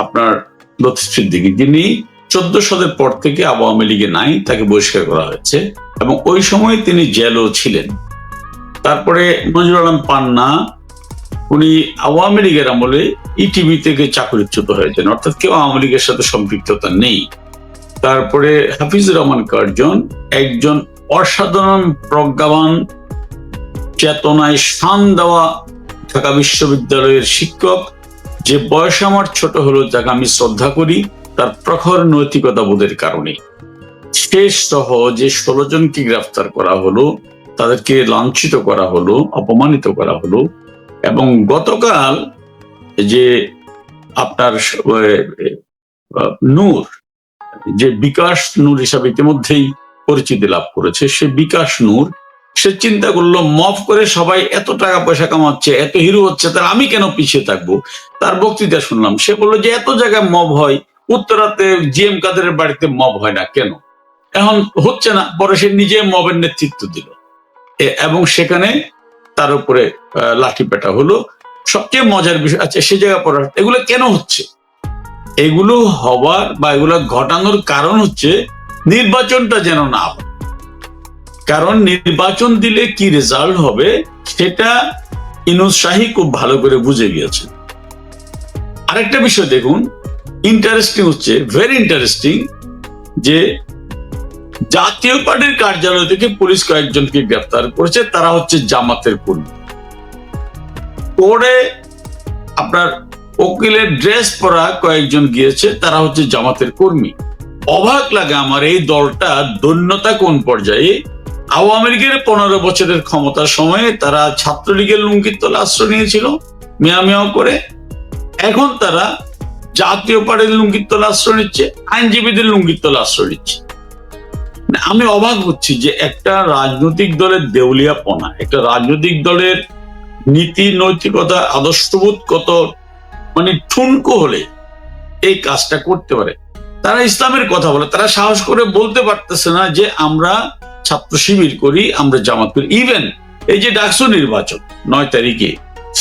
আপনার লতিফ সিদ্দিকী, যিনি 14 সালের পর থেকে আওয়ামী লীগে নাই, তাকে বহিষ্কার করা হয়েছে এবং ওই সময় তিনি জেলও ছিলেন। তারপরে নজরুল আলম পান্না, উনি আওয়ামী লীগের আমলে ইটিভি থেকে চাকরিচ্যুত হয়েছেন, অর্থাৎ কেউ আওয়ামী লীগের সাথে সম্পৃক্ততা নেই। তারপরে হাফিজুর রহমান কার্জন, একজন অসাধারণ প্রজ্ঞাবান, চেতনায় শান দেওয়া ঢাকা বিশ্ববিদ্যালয়ের শিক্ষক, যে বয়স আমার ছোট হলো, যাকে আমি শ্রদ্ধা করি তার প্রখর নৈতিকতা বোধের কারণে। শেষ সহ যে 16 জনকে গ্রেফতার করা হলো, তাদেরকে লাঞ্ছিত করা হলো, অপমানিত করা হলো, এবং গতকাল যে আপনার নূর, যে বিকাশ নূর হিসাবে ইতিমধ্যেই পরিচিতি লাভ করেছে, সে বিকাশ নূর, সে চিন্তা করলো মফ করে সবাই এত টাকা পয়সা কামাচ্ছে, এত হিরো হচ্ছে, তার আমি কেন পিছিয়ে থাকবো। তার বক্তৃতা শুনলাম, সে বললো যে এত জায়গায় মব হয়, উত্তরাতে জিএম কাদেরের বাড়িতে মব হয় না কেন? এখন হচ্ছে না, পরে সে নিজে মবের নেতৃত্ব দিল এবং সেখানে তার উপরে লাঠি পেটা হলো। সবচেয়ে মজার বিষয়, আচ্ছা সে জায়গা পড়া, এগুলো কেন হচ্ছে? এগুলো হওয়ার বা এগুলো ঘটানোর কারণ হচ্ছে নির্বাচনটা যেন না হয়। কারণ নির্বাচন দিলে কি রেজাল্ট হবে সেটা ইউনূস শাহী খুব ভালো করে বুঝে গিয়েছে। আরেকটা বিষয় দেখুন, ইন্টারেস্টিং হচ্ছে, ভেরি ইন্টারেস্টিং, যে জাতীয় পার্টির কার্যালয় থেকে পুলিশ কয়েকজনকে গ্রেফতার করেছে, তারা হচ্ছে জামাতের কর্মী। পরে আপনার উকিলের ড্রেস পরা কয়েকজন গিয়েছে, তারা হচ্ছে জামাতের কর্মী। অবাক লাগে আমার, এই দলটা দৈন্যতা কোন পর্যায়ে! আওয়ামী লীগের 15 বছরের ক্ষমতার সময়ে তারা ছাত্রলীগের লুঙ্গির তলে আশ্রয় নিয়েছিল মিয়া মিয়াও করে, এখন তারা জাতীয় পার্টির লুঙ্গির তলে আশ্রয় নিচ্ছে, আইনজীবীদের লুঙ্গির তলে আশ্রয় নিচ্ছে। আমি অবাক হচ্ছি যে একটা রাজনৈতিক দলের দেউলিয়াপনা, একটা রাজনৈতিক দলের নীতি নৈতিকতা আদর্শবোধ কত মানে ঠুনকো হলে এই কাজটা করতে পারে। তারা ইসলামের কথা বলে, তারা সাহস করে বলতে পারতেছে না যে আমরা ছাত্র শিবির করি, আমরা জামাত করি। ইভেন এই যে ডাকসু নির্বাচন 9 তারিখে,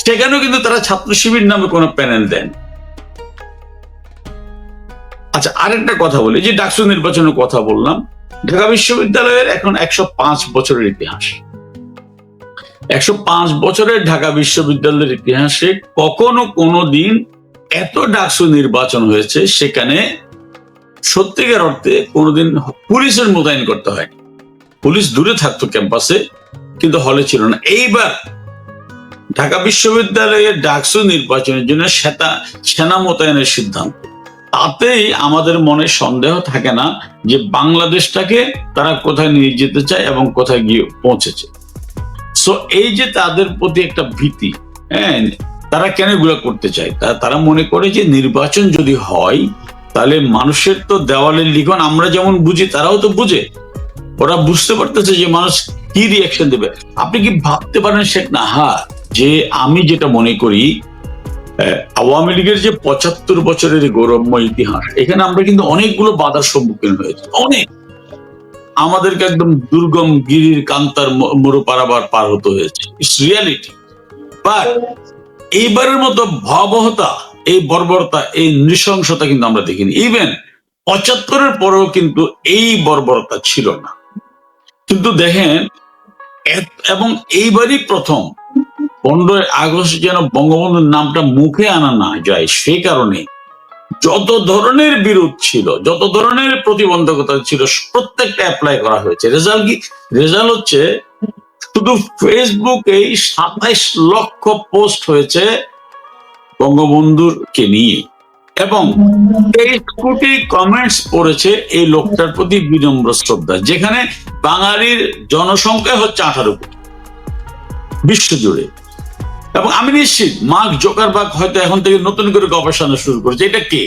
সেখানেও কিন্তু তারা ছাত্র শিবির নামে কোনো প্যানেল দেন। আচ্ছা আরেকটা কথা বলি, যে ডাকসু নির্বাচনের কথা বললাম, ঢাকা বিশ্ববিদ্যালয়ের এখন 105 বছরের ইতিহাস। 105 বছরের ঢাকা বিশ্ববিদ্যালয়ের ইতিহাসে কখনো কোনো দিন এত ডাকসু নির্বাচন হয়েছে সেখানে সত্যিকার অর্থে কোনোদিন পুলিশের মোতায়েন করতে হয়নি। পুলিশ দূরে থাকতো ক্যাম্পাসে, কিন্তু হলে ছিল না। এইবার ঢাকা বিশ্ববিদ্যালয়ের ডাকসু নির্বাচনের জন্য সেনা মোতায়েনের সিদ্ধান্ত, তাতেই আমাদের মনে সন্দেহ থাকে না যে বাংলাদেশটাকে তারা কোথায় নিয়ে যেতে চায় এবং কোথায় গিয়ে পৌঁছেছে। সো এই যে তাদের প্রতি একটা ভীতি, হ্যাঁ, তারা কেন এগুলো করতে চায়? তারা মনে করে যে নির্বাচন যদি হয় তাহলে মানুষের তো দেওয়ালের লিখন আমরা যেমন বুঝি তারাও তো বুঝে, ওরা বুঝতে পারতেছে যে মানুষ কি রিয়াকশন দেবে। আপনি কি ভাবতে পারেন শেখ নাহার, যে আমি যেটা মনে করি আওয়ামী লীগের যে 75 বছরের গৌরবময় ইতিহাস, এখানে আমরা কিন্তু অনেকগুলো বাধার সম্মুখীন হয়েছি, অনেক। আমাদেরকে একদম দুর্গম গিরির কান্তার মরু পারাবার পার হতে হয়েছে, ইটস রিয়ালিটি। বাট এইবারের মতো ভয়াবহতা, এই বর্বরতা, এই নৃশংসতা কিন্তু আমরা দেখিনি। ইভেন 75-এর পরেও কিন্তু এই বর্বরতা ছিল না। কিন্তু দেখেন, এবং এইবারই প্রথম 15 আগস্ট যেন বঙ্গবন্ধুর নামটা মুখে আনা না যায়, সেই কারণে যত ধরনের বিরোধ ছিল, যত ধরনের প্রতিবন্ধকতা ছিল, প্রত্যেকটা অ্যাপ্লাই করা হয়েছে। রেজাল্ট কি? রেজাল্ট হচ্ছে শুধু ফেসবুকে 27 লক্ষ পোস্ট হয়েছে বঙ্গবন্ধুরকে নিয়ে, এবং 23 কোটি কমেন্টস পড়েছে এই লোকটার প্রতি বিনম্র শ্রদ্ধা, যেখানে বাঙালির জনসংখ্যা হচ্ছে 18 কোটি বিশ্বজুড়ে। এবং আমি নিশ্চিত মার্ক জোকারবার্গ হয়তো এখন থেকে নতুন করে গবেষণা শুরু করেছে, এটা কে,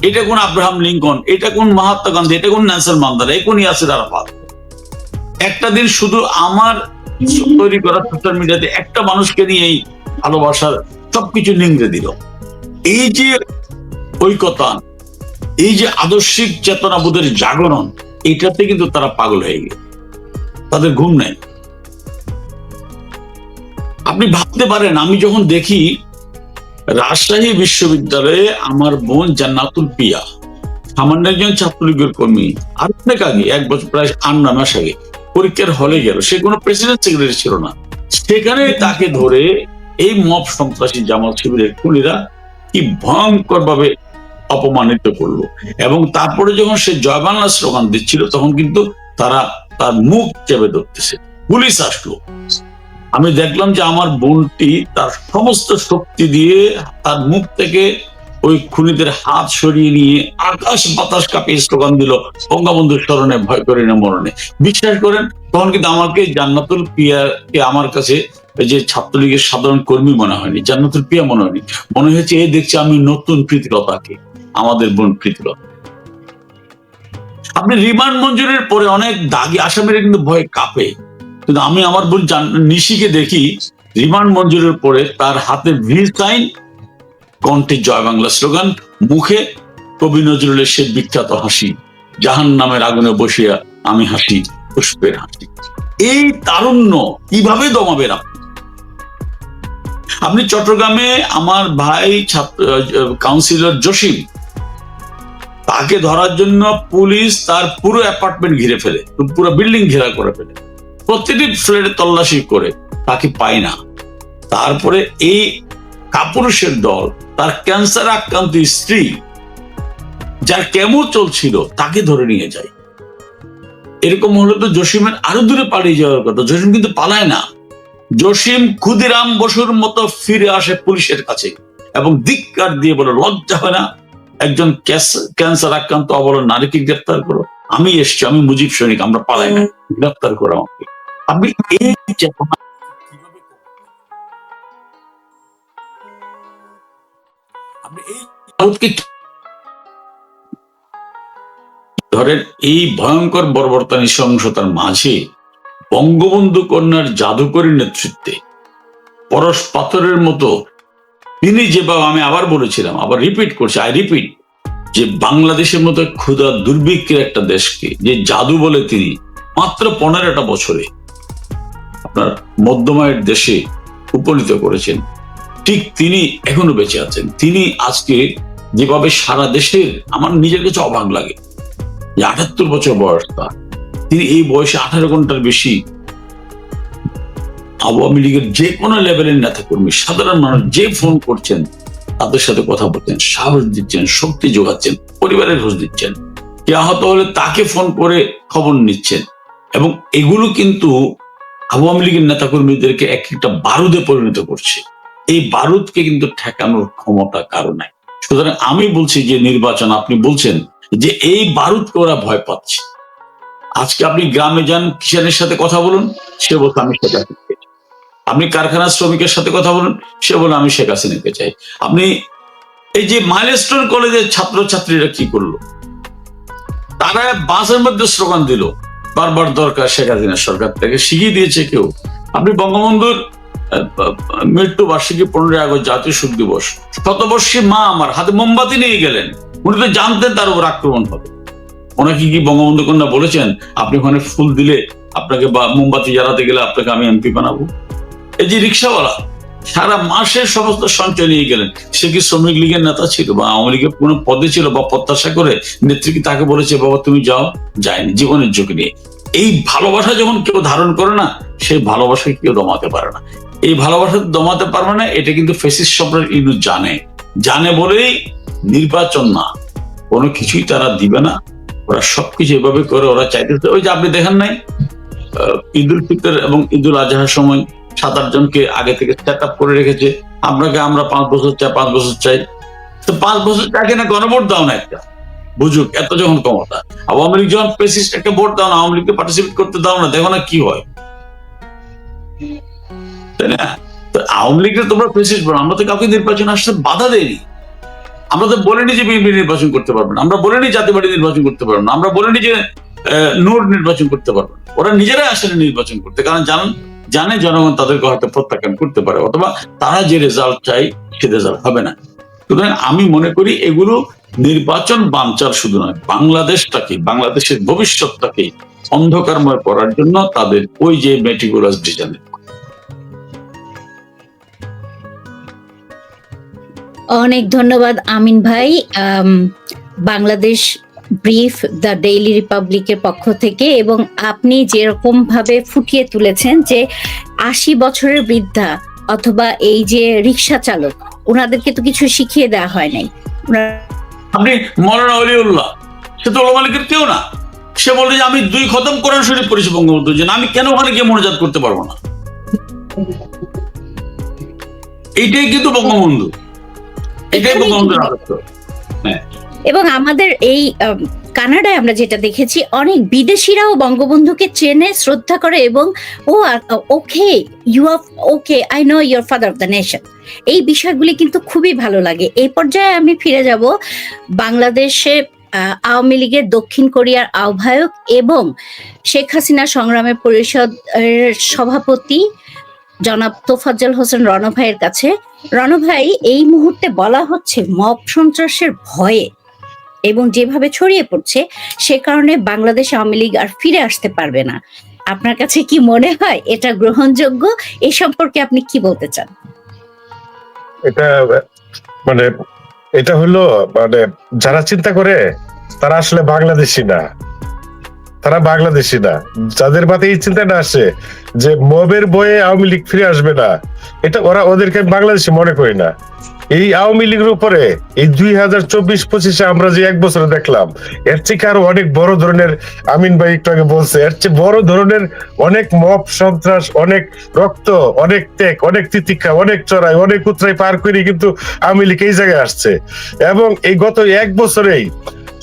এটা কোন আব্রাহাম লিঙ্কন, এটা কোন মহাত্মা গান্ধী, এটা কোন নেলসন মান্দেলা, এই কোন ইয়াসির আরাফাত। একটা দিন শুধু আমার তৈরি করা সোশ্যাল মিডিয়াতে একটা মানুষকে নিয়ে এই ভালোবাসার সবকিছু নিংড়ে দিল। এই যে ঐক্যতা, এই যে আদর্শিক চেতনাবোধের জাগরণ, এটাতে কিন্তু তারা পাগল হয়ে গেছে, তাদের ঘুম নেই। আপনি ভাবতে পারেন, আমি যখন দেখি রাজশাহী বিশ্ববিদ্যালয়ে আমার বোন জান্নাতুল পিয়া, সামান্য একজন ছাত্রলীগের কর্মী, আর অনেক আগে, 1 বছর প্রায় 8 মাস আগে পরীক্ষার হলে গেল, সে কোনো প্রেসিডেন্ট সেক্রেটারি ছিল না, সেখানে তাকে ধরে এই মব সন্ত্রাসী জামাত শিবিরের খুনিরা কি ভয়ঙ্কর ভাবে অপমানিত করলো। এবং তারপরে যখন সে জয় বাংলা স্লোগান দিচ্ছিল, তখন কিন্তু তারা তার মুখ চেপে ধরতেছে, পুলিশ আসলো। আমি দেখলাম যে আমার বোনটি তার সমস্ত শক্তি দিয়ে তার মুখ থেকে ওই খুনিদের হাত সরিয়ে নিয়ে আকাশ বাতাস কাঁপিয়ে স্লোগান দিল, বঙ্গবন্ধুর স্মরণে ভয় করি না মরণে। বিশ্বাস করেন, তখন কিন্তু আমাকে জান্নাতুল পিয়াকে আমার কাছে যে ছাত্রলীগের সাধারণ কর্মী মনে হয়নি, জান্নাতুল পিয়া মনে হয়নি, মনে হয়েছে এই দেখছি আমি নতুন প্রীতিলতাকে, আমাদের বোন প্রীতিলতা। আপনি রিমান্ড মঞ্জুরের পরে অনেক দাগি আসামিরা কিন্তু ভয় কাঁপে, কিন্তু আমি আমার বোন নিশিকে দেখি রিমান্ড মঞ্জুরের পরে তার হাতে ভি সাইন, কণ্ঠে জয় বাংলা স্লোগান, মুখে কবি নজরুলের সে বিখ্যাত হাসি, জাহান্নামের আগুনে বসিয়া আমি হাসি পুষ্পের হাসি। এই তারুণ্য কিভাবে দমাবেন আপনি? চট্টগ্রামে আমার ভাই ছাত্র কাউন্সিলর জসিম, তাকে ধরার জন্য পুলিশ তার পুরো অ্যাপার্টমেন্ট ঘিরে ফেলে, পুরো বিল্ডিং ঘেরা করে ফেলে, প্রতিটি ফ্ল্যাটে তল্লাশি করে, তাকে পায় না। তারপরে এই কাপুরুষের দল তার ক্যান্সার আক্রান্ত স্ত্রী, যার কেমো চলছিল, তাকে ধরে নিয়ে যায়। এরকম হলে তো জসিমের আরো দূরে পালিয়ে যাওয়ার কথা। জসিম কিন্তু পালায় না। জসিম ক্ষুদিরাম বসুর মতো ফিরে আসে পুলিশের কাছে এবং ধিক্কার দিয়ে বলে, লজ্জা হয় না একজন ক্যান্সার আক্রান্ত অবলা নারীকে গ্রেফতার করো? আমি এসছি, আমি মুজিব সৈনিক, আমরা পালাই না, গ্রেফতার করো আমাকে। আপনি এই চেতনা ধরেন, এই ভয়ঙ্কর বর্বরতা নৃশংসতার মাঝে বঙ্গবন্ধু কন্যার জাদুকরী নেতৃত্বে পরশ পাথরের মতো তিনি যেভাবে, আমি আবার বলেছিলাম, আবার রিপিট করছি, আই রিপিট, যে বাংলাদেশের মতো ক্ষুধা দুর্ভিক্ষের একটা দেশকে যে জাদু বলে তিনি মাত্র 15টা বছরে আপনার মধ্যমায়ের দেশে উপনীত করেছেন, ঠিক তিনি এখনো বেঁচে আছেন। তিনি আজকে যেভাবে সারা দেশের, আমার নিজের কাছে অবাক লাগে যে 78 বছর বয়স তার, তিনি এই বয়সে 18 ঘন্টার বেশি আওয়ামী লীগের যে কোনো লেভেলের নেতাকর্মী, সাধারণ মানুষ যে ফোন করছেন তাদের সাথে কথা বলছেন, সাহস দিচ্ছেন, শক্তি যোগাচ্ছেন, পরিবারের খোঁজ দিচ্ছেন, কে আহত হলে তাকে ফোন করে খবর নিচ্ছেন। এবং এগুলো কিন্তু আওয়ামী লীগের নেতাকর্মীদেরকে একটা বারুদে পরিণত করছে। এই বারুদকে কিন্তু ঠেকানোর ক্ষমতা কারো নাই। সুতরাং আমি বলছি যে নির্বাচন, আপনি বলছেন যে এই বারুদকে ওরা ভয় পাচ্ছে। আজকে আপনি গ্রামে যান, কিষানের সাথে কথা বলুন, সে বলতে আমি শেখ হাসিনাকে চাই। আপনি কারখানার শ্রমিকের সাথে কথা বলুন, সে বলে আমি শেখ হাসিনাকে চাই। আপনি এই যে মাইলস্টোন কলেজের ছাত্রছাত্রীরা কি করলো, তারা বাসের মধ্যে স্লোগান দিল, বারবার দরকার শেখ হাসিনা সরকার থেকে, শিখিয়ে দিয়েছে কেউ। আপনি বঙ্গবন্ধুর মৃত্যু বার্ষিকী 15 আগস্ট জাতীয় শোক দিবস, শতবর্ষী মা আমার হাতে মোমবাতি নিয়ে গেলেন। উনি তো জানতেন তার উপর আক্রমণ হবে। ওনাকে কি বঙ্গবন্ধু কন্যা বলেছেন আপনি ওখানে ফুল দিলে আপনাকে, বা মোমবাতি জ্বালাতে গেলে আপনাকে আমি এমপি বানাবো? এই যে রিক্সাওয়ালা সারা মাসের সমস্ত সঞ্চয় নিয়ে গেলেন, সে কি শ্রমিক লীগের নেতা ছিল বা আওয়ামী লীগের কোনো পদে ছিল, বা প্রত্যাশা করে নেত্রী কি তাকে বলেছে বাবা তুমি যাও? যায়নি, জীবনের ঝুঁকি নিয়ে। এই ভালোবাসা যখন কেউ ধারণ করে না, সেই ভালোবাসাকে কেউ দমাতে পারে না। এই ভালোবাসা দমাতে পারবে না, এটা কিন্তু ফ্যাসিস্ট সম্রাট ইউনূস জানে বলেই নির্বাচন না, কোনো কিছুই তারা দিবে না। ওরা সবকিছু এভাবে করে ওরা চাইতেছে। ওই যে আপনি দেখেন নাই, ঈদ উল ফিতর এবং ঈদ উল আজহার সময় 7-8 জনকে আগে থেকে সেট আপ করে রেখেছে, আপনাকে আমরা 5 বছর চাই, 5 বছর চাই। তো 5 বছর চাই না, গণভোট দাও না একটা, বুঝুক এত যখন ক্ষমতা। আওয়ামী লীগ যখন প্রেসিডেন্ট, একটা ভোট দাও না, আওয়ামী লীগকে পার্টিসিপেট করতে দাও না, দেখো না কি হয়, তাই না? তো আওয়ামী লীগের তোমরা প্রেসিডেন্ট বলো, আমরা তো কাউকে নির্বাচন আসতে বাধা দেয়নি। আমরা তো বলিনি যে বিএনপি নির্বাচন করতে পারবে না, আমরা বলিনি জাতীয় পার্টি নির্বাচন করতে পারবে না, আমরা বলিনি যে নূর নির্বাচন করতে পারবে না। ওরা নিজেরাই আসেনি নির্বাচন করতে, কারণ জানে জনগণ তাদেরকে হয়তো প্রত্যাখ্যান করতে পারে, অথবা তারা যে রেজাল্ট চাই সে রেজাল্ট হবে না। সুতরাং আমি মনে করি এগুলো নির্বাচন বানচাল শুধু নয়, বাংলাদেশটাকে, বাংলাদেশের ভবিষ্যৎটাকে অন্ধকারময় করার জন্য তাদের ওই যে মেটিকুলাস ডিজাইন। অনেক ধন্যবাদ আমিন ভাই। বাংলাদেশ ব্রিফ দ্য ডেইলি রিপাবলিকের পক্ষ থেকে, এবং আপনি যেরকম ভাবে ফুটিয়ে তুলেছেন যে 80 বছরের বৃদ্ধা অথবা এই যে রিক্সা চালক, ওনাদেরকে তো কিছু শিখিয়ে দেওয়া হয় নাই। আপনি মৌলানা ওলিউল্লাহ, সে তো ওলামা লীগের কেউ না, সে বলে যে আমি 2 খতম কোরআন শরীফ পড়েছি বঙ্গবন্ধুর জন্য, আমি কেন ওখানে গিয়ে মোনাজাত করতে পারবো না? এইটাই কিন্তু বঙ্গবন্ধু, এটাই বঙ্গবন্ধুর আদর্শ। হ্যাঁ, এবং আমাদের এই কানাডায় আমরা যেটা দেখেছি, অনেক বিদেশিরাও বঙ্গবন্ধুকে চেনে, শ্রদ্ধা করে, এবং okay you are okay, I know your father of the nation. এই বিষয়গুলি কিন্তু খুবই ভালো লাগে। এই পর্যায়ে আমি ফিরে যাব বাংলাদেশে আওয়ামী লীগের দক্ষিণ কোরিয়ার আহ্বায়ক এবং শেখ হাসিনা সংগ্রামের পরিষদ সভাপতি জনাব তোফাজ্জল হোসেন রণ ভাইয়ের কাছে। রণ ভাই, এই মুহূর্তে বলা হচ্ছে মব সন্ত্রাসের ভয়ে এবং যেভাবে ছড়িয়ে পড়ছে সে কারণে বাংলাদেশ আওয়ামী লীগ আর ফিরে আসতে পারবে না। আপনার কাছে কি মনে হয় এটা গ্রহণযোগ্য? এই সম্পর্কে আপনি কি বলতে চান? এটা মানে এটা হলো মানে যারা চিন্তা করে তারা আসলে বাংলাদেশী না, তারা বাংলাদেশী না। যাদের মাথায় এই চিন্তাটা আসে যে মবের বয়ে আওয়ামী লীগ ফিরে আসবে না, এটা ওদেরকে আমি বাংলাদেশী মনে করি না। এই আওয়ামী লীগের উপরে এই 2024-25 আমরা যে এক বছরে দেখলাম, এর থেকে আরো অনেক বড় ধরনের, আমিন ভাই একটু আগে বলছে, এর চেয়ে বড় ধরনের অনেক মব সন্ত্রাস, অনেক রক্ত, অনেক ত্যাগ, অনেক তিতিক্ষা, অনেক চড়াই, অনেক উতরাই পার করে কিন্তু আওয়ামী লীগ এই জায়গায় আসছে। এবং এই গত এক বছরেই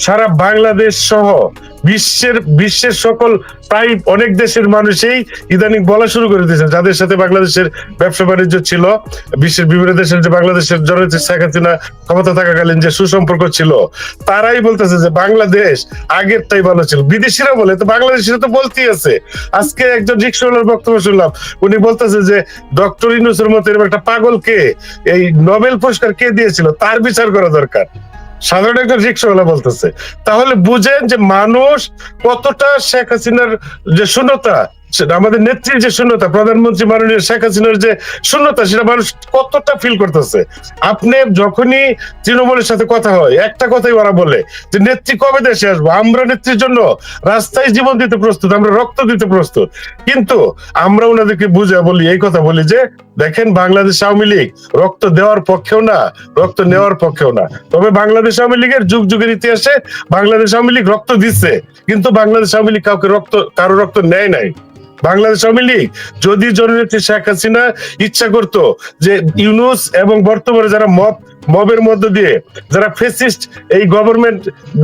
সারা বাংলাদেশ সহ বিশ্বের সকল প্রায় অনেক দেশের মানুষই ইদানিং বলা শুরু করে দিয়েছে, যাদের সাথে বাংলাদেশের ব্যবসা বাণিজ্য ছিল, বিশ্বের বিভিন্ন দেশের যে বাংলাদেশের জননেত্রী শেখ হাসিনা ক্ষমতা থাকাকালীন যে সুসম্পর্ক ছিল, তারাই বলতেছে যে বাংলাদেশ আগেরটাই ভালো ছিল। বিদেশিরা বলে, তো বাংলাদেশিরা তো বলতেই আছে। আজকে একজন রিকশাওয়ালার বক্তব্য শুনলাম, উনি বলতেছে যে ডক্টর ইউনূসের মতো এরকম একটা পাগলকে এই নোবেল পুরস্কার কে দিয়েছিল তার বিচার করা দরকার। সাধারণ একজন রিকশাওয়ালা বলতেছে। তাহলে বুঝেন যে মানুষ কতটা শেখ হাসিনার যে শূন্যতা, আমাদের নেত্রীর যে শূন্যতা, প্রধানমন্ত্রী মাননীয় শেখ হাসিনার যে শূন্যতা, সেটা মানুষ কতটা ফিল করতেছে। আপনি যখনই তৃণমূলের সাথে কথা হয়, একটা কথাই ওরা বলে যে নেত্রী কবে দেশে আসবো, আমরা নেত্রীর জন্য রাস্তায় জীবন দিতে প্রস্তুত, আমরা রক্ত দিতে প্রস্তুত। কিন্তু আমরা ওনাদেরকে বুঝে বলি, এই কথা বলি যে দেখেন, বাংলাদেশ আওয়ামী লীগ রক্ত দেওয়ার পক্ষেও না, রক্ত নেওয়ার পক্ষেও না। তবে বাংলাদেশ আওয়ামী লীগের যুগ যুগের ইতিহাসে বাংলাদেশ আওয়ামী লীগ রক্ত দিচ্ছে, কিন্তু বাংলাদেশ আওয়ামী লীগ কারো রক্ত নেয় নাই। বাংলাদেশ আওয়ামী লীগ যদি জননেত্রী শেখ হাসিনা ইচ্ছা করতো যে ইউনূস এবং বর্তমানে যারা মবের মধ্য দিয়ে যারা ফেসিস্ট এই গভর্নমেন্ট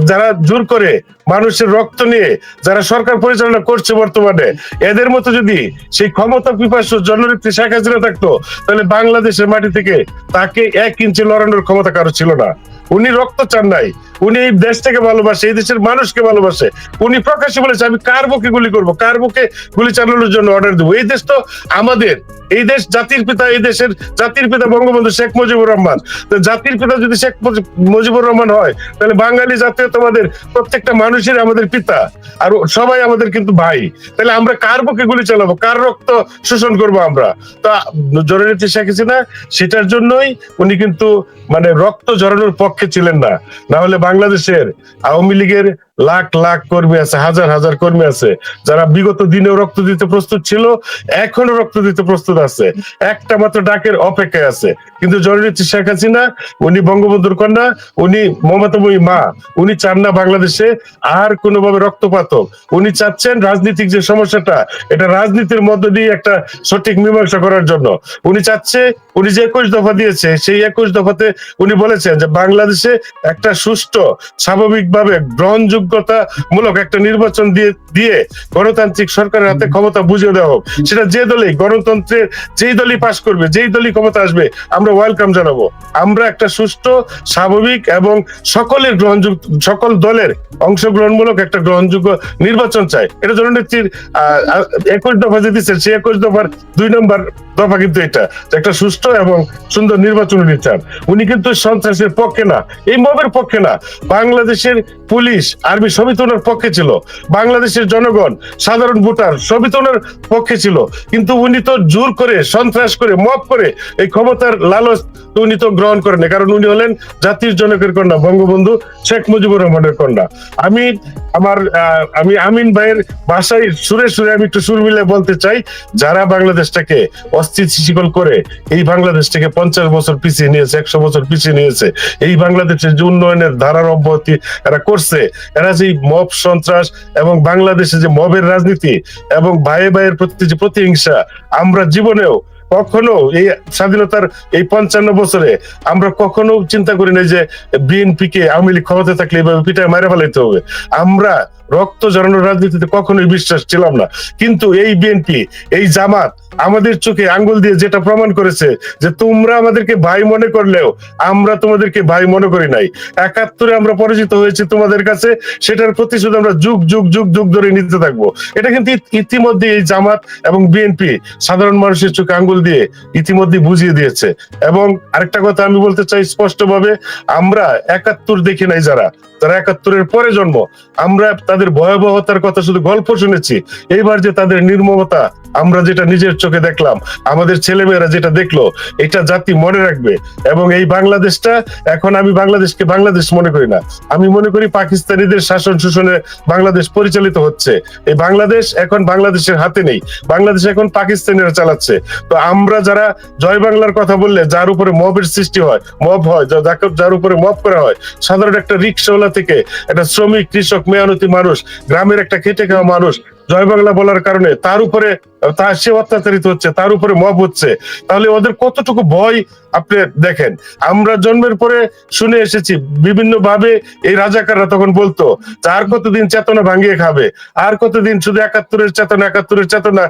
যারা জোর করে মানুষের রক্ত নিয়ে যারা সরকার পরিচালনা করছে বর্তমানে, এদের মতো যদি সেই ক্ষমতা পিপাসু জননেত্রী শেখ হাসিনা থাকতো, তাহলে বাংলাদেশের মাটি থেকে তাকে 1 ইঞ্চি লড়ানোর ক্ষমতা কারো ছিল না। উনি রক্ত চান নাই, উনি এই দেশটাকে ভালোবাসে, এই দেশের মানুষকে ভালোবাসে। উনি প্রকাশ্যে বলেছে আমি কার বুকে গুলি করবো, কার বুকে গুলি চালানোর জন্য অর্ডার দেবো। এই দেশ তো আমাদের, এই দেশ জাতির পিতা, এই দেশের জাতির পিতা বঙ্গবন্ধু শেখ মুজিবুর রহমান। তো জাতির পিতা যদি শেখ মুজিবুর রহমান হয়, তাহলে বাঙালি জাতীয়তাবাদের প্রত্যেকটা মানুষের আমাদের পিতা, আর সবাই আমাদের কিন্তু ভাই। তাহলে আমরা কার বুকে গুলি চালাবো, কার রক্ত শোষণ করবো আমরা? তা জননেত্রী শেখ হাসিনা সেটার জন্যই উনি কিন্তু মানে রক্ত ঝরানোর পক্ষে ছিলেন না। না হলে বাংলাদেশের আওয়ামী লীগের লাখ লাখ কর্মী আছে, হাজার হাজার কর্মী আছে, যারা বিগত দিনেও রক্ত দিতে প্রস্তুত ছিল, এখনো রক্ত দিতে প্রস্তুত আছে, একটা মাত্র ডাকের অপেক্ষায় আছে। কিন্তু জননেত্রী শেখ হাসিনা, উনি বঙ্গবন্ধুর কন্যা, উনি মমতাময়ী মা, উনি চান না বাংলাদেশে আর কোনোভাবে রক্তপাত হোক। উনি চাচ্ছেন রাজনীতিক যে সমস্যাটা, এটা রাজনীতির মধ্য দিয়ে একটা সঠিক মীমাংসা করার জন্য। উনি চাচ্ছে, উনি যে 21 দফা দিয়েছে, সেই 21 দফাতে উনি বলেছেন যে বাংলাদেশে একটা সুষ্ঠু স্বাভাবিকভাবে গ্রহণযোগ্যতামূলক একটা নির্বাচন দিয়ে গণতান্ত্রিক সরকারের হাতে ক্ষমতা বুঝিয়ে দেওয়া হোক। সেটা যে দলই গণতন্ত্রের যেই দলই পাশ করবে, যেই দলই ক্ষমতা আসবে, আমরা ওয়েলকাম জানাবো। আমরা একটা সুষ্ঠু স্বাভাবিক এবং সকলের গ্রহণযোগ্য, সকল দলের অংশগ্রহণমূলক একটা গ্রহণযোগ্য নির্বাচন চাই। এটা জননেত্রীর 21 দফা যে দিচ্ছেন, সেই 21 দফার 2 নম্বর দফা কিন্তু এটা, একটা সুষ্ঠু এবং সুন্দর নির্বাচন উনি চান। উনি কিন্তু সন্ত্রাসের পক্ষে না, এই মবের পক্ষে না। বাংলাদেশের পুলিশ আর্মি সবই তো ওনার পক্ষে ছিল, বাংলাদেশের জনগণ সাধারণ ভোটার সবই তো ওনার পক্ষে ছিল। কিন্তু উনি তো জোর করে, সন্ত্রাস করে, মব করে এই ক্ষমতার লালচ উনি তো গ্রহণ করেন, কারণ উনি হলেন জাতির জনকের কন্যা, বঙ্গবন্ধু শেখ মুজিবুর রহমানের কন্যা। আমি আমিন ভাইয়ের ভাষায় সুরে সুরে আমি একটু সুর মিলে বলতে চাই, যারা বাংলাদেশটাকে অস্থিতিশীল করে এই বাংলাদেশটাকে 50 বছর পিছিয়ে নিয়েছে, 100 বছর পিছিয়ে নিয়েছে, এই বাংলাদেশের যে উন্নয়নের ধারার অব্যাহতি এরা করছে, এরা যে মব সন্ত্রাস এবং বাংলাদেশে যে মবের রাজনীতি এবং ভাইয়ে ভাইয়ের প্রতি যে প্রতিহিংসা, আমরা জীবনেও কখনো এই স্বাধীনতার এই 55 বছরে আমরা কখনো চিন্তা করি না যে বিএনপি কে আওয়ামী লীগ ক্ষমতা থাকলে এইভাবে পিটায় মারা ফেলাইতে হবে। আমরা রক্ত ঝরানোর রাজনীতিতে কখনোই বিশ্বাস ছিলাম না। কিন্তু এই বিএনপি, এই জামাত আমাদের চোখে আঙ্গুল দিয়ে যেটা প্রমাণ করেছে যে তোমরা আমাদেরকে ভাই মনে করলেও আমরা তোমাদেরকে ভাই মনে করি নাই। ৭১ আমরা পরাজিত হয়েছি তোমাদের কাছে, সেটার প্রতিশোধ আমরা যুগ যুগ যুগ যুগ ধরে নিতে থাকবো। এটা কিন্তু ইতিমধ্যে এই জামাত এবং বিএনপি সাধারণ মানুষের চোখে আঙ্গুল দিয়ে ইতিমধ্যে বুঝিয়ে দিয়েছে। এবং আরেকটা কথা আমি বলতে চাই স্পষ্টভাবে, আমরা ৭১ দেখি নাই, যারা ৭১ পরে জন্ম, আমরা তাদের ভয়াবহতার কথা শুধু গল্প শুনেছি। এইবার যে তাদের নির্মমতা আমরা যেটা নিজের চোখে দেখলাম, আমাদের ছেলেমেয়েরা যেটা দেখলো, এটা জাতি মনে রাখবে। এবং এই বাংলাদেশটা এখন আমি বাংলাদেশকে বাংলাদেশ মনে করি না, আমি মনে করি পাকিস্তানিদের শাসন শোষণে বাংলাদেশ পরিচালিত হচ্ছে। এই বাংলাদেশ এখন বাংলাদেশের হাতে নেই, বাংলাদেশ এখন পাকিস্তানিরা চালাচ্ছে। তো আমরা যারা জয় বাংলার কথা বললে যার উপরে মবের সৃষ্টি হয়, মব হয়, যার উপরে মব করা হয়, সাধারণ একটা রিক্সাওয়ালা থেকে একটা শ্রমিক, কৃষক, মেহনতি মানুষ, গ্রামের একটা খেটে খাওয়া মানুষ জয় বাংলা বলার কারণে তার উপরে সে অত্যাচারিত হচ্ছে, তার উপরে মব হচ্ছে। তাহলে ওদের কতটুকু ভয় আপনি দেখেন। আমরা জন্মের পরে শুনে এসেছি বিভিন্ন ভাবে এই রাজাকাররা তখন বলতো আর কতদিন চেতনা ভাঙিয়ে খাবে, আর কতদিন শুধু ৭১ চেতনা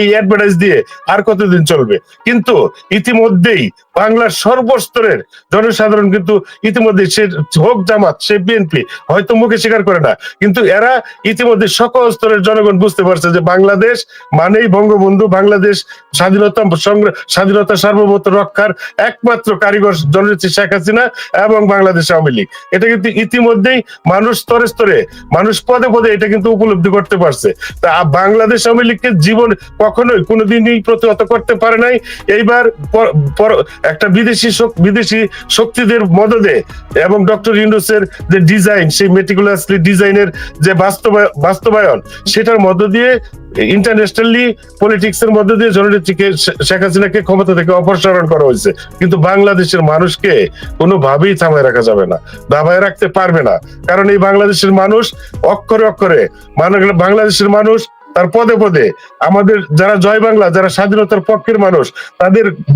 এই অ্যাডভার্টাইজ দিয়ে আর কতদিন চলবে। কিন্তু ইতিমধ্যেই বাংলার সর্বস্তরের জনসাধারণ কিন্তু ইতিমধ্যে সে হোক জামাত, সে বিএনপি, হয়তো মুখে স্বীকার করে না, কিন্তু এরা ইতিমধ্যে সকল স্তরের জনগণ বুঝতে পারছে যে বাংলাদেশ মানেই বঙ্গবন্ধু, বাংলাদেশ স্বাধীনতা সার্বভৌমত্ব রক্ষার একমাত্র কারিগর জননেত্রী শেখ হাসিনা এবং বাংলাদেশ আওয়ামী লীগ। এটা কিন্তু ইতিমধ্যেই মানুষ স্তরে স্তরে, মানুষ পদে পদে এটা কিন্তু উপলব্ধি করতে পারছে। তা বাংলাদেশ আওয়ামী লীগকে জীবন কখনোই কোনোদিনই প্রতিহত করতে পারে নাই। এইবার একটা বিদেশি শক্তিদের মদদে এবং ডক্টর ইউনূসের যে ডিজাইন, সেই মেটিকুলাসলি ডিজাইনের যে বাস্তবায়ন, সেটার মধ্য দিয়ে ইন্টারন্যাশনালি পলিটিক্স এর মধ্যে দিয়ে জননেত্রীকে শেখ হাসিনাকে ক্ষমতা থেকে অপসারণ করা হয়েছে। কিন্তু বাংলাদেশের মানুষকে কোনোভাবেই থামায় রাখা যাবে না, দাবায় রাখতে পারবে না। কারণ এই বাংলাদেশের মানুষ অক্ষরে অক্ষরে, বাংলাদেশের মানুষ তার পদে পদে আমাদের যারা জয় বাংলা, যারা স্বাধীনতার পক্ষের মানুষ,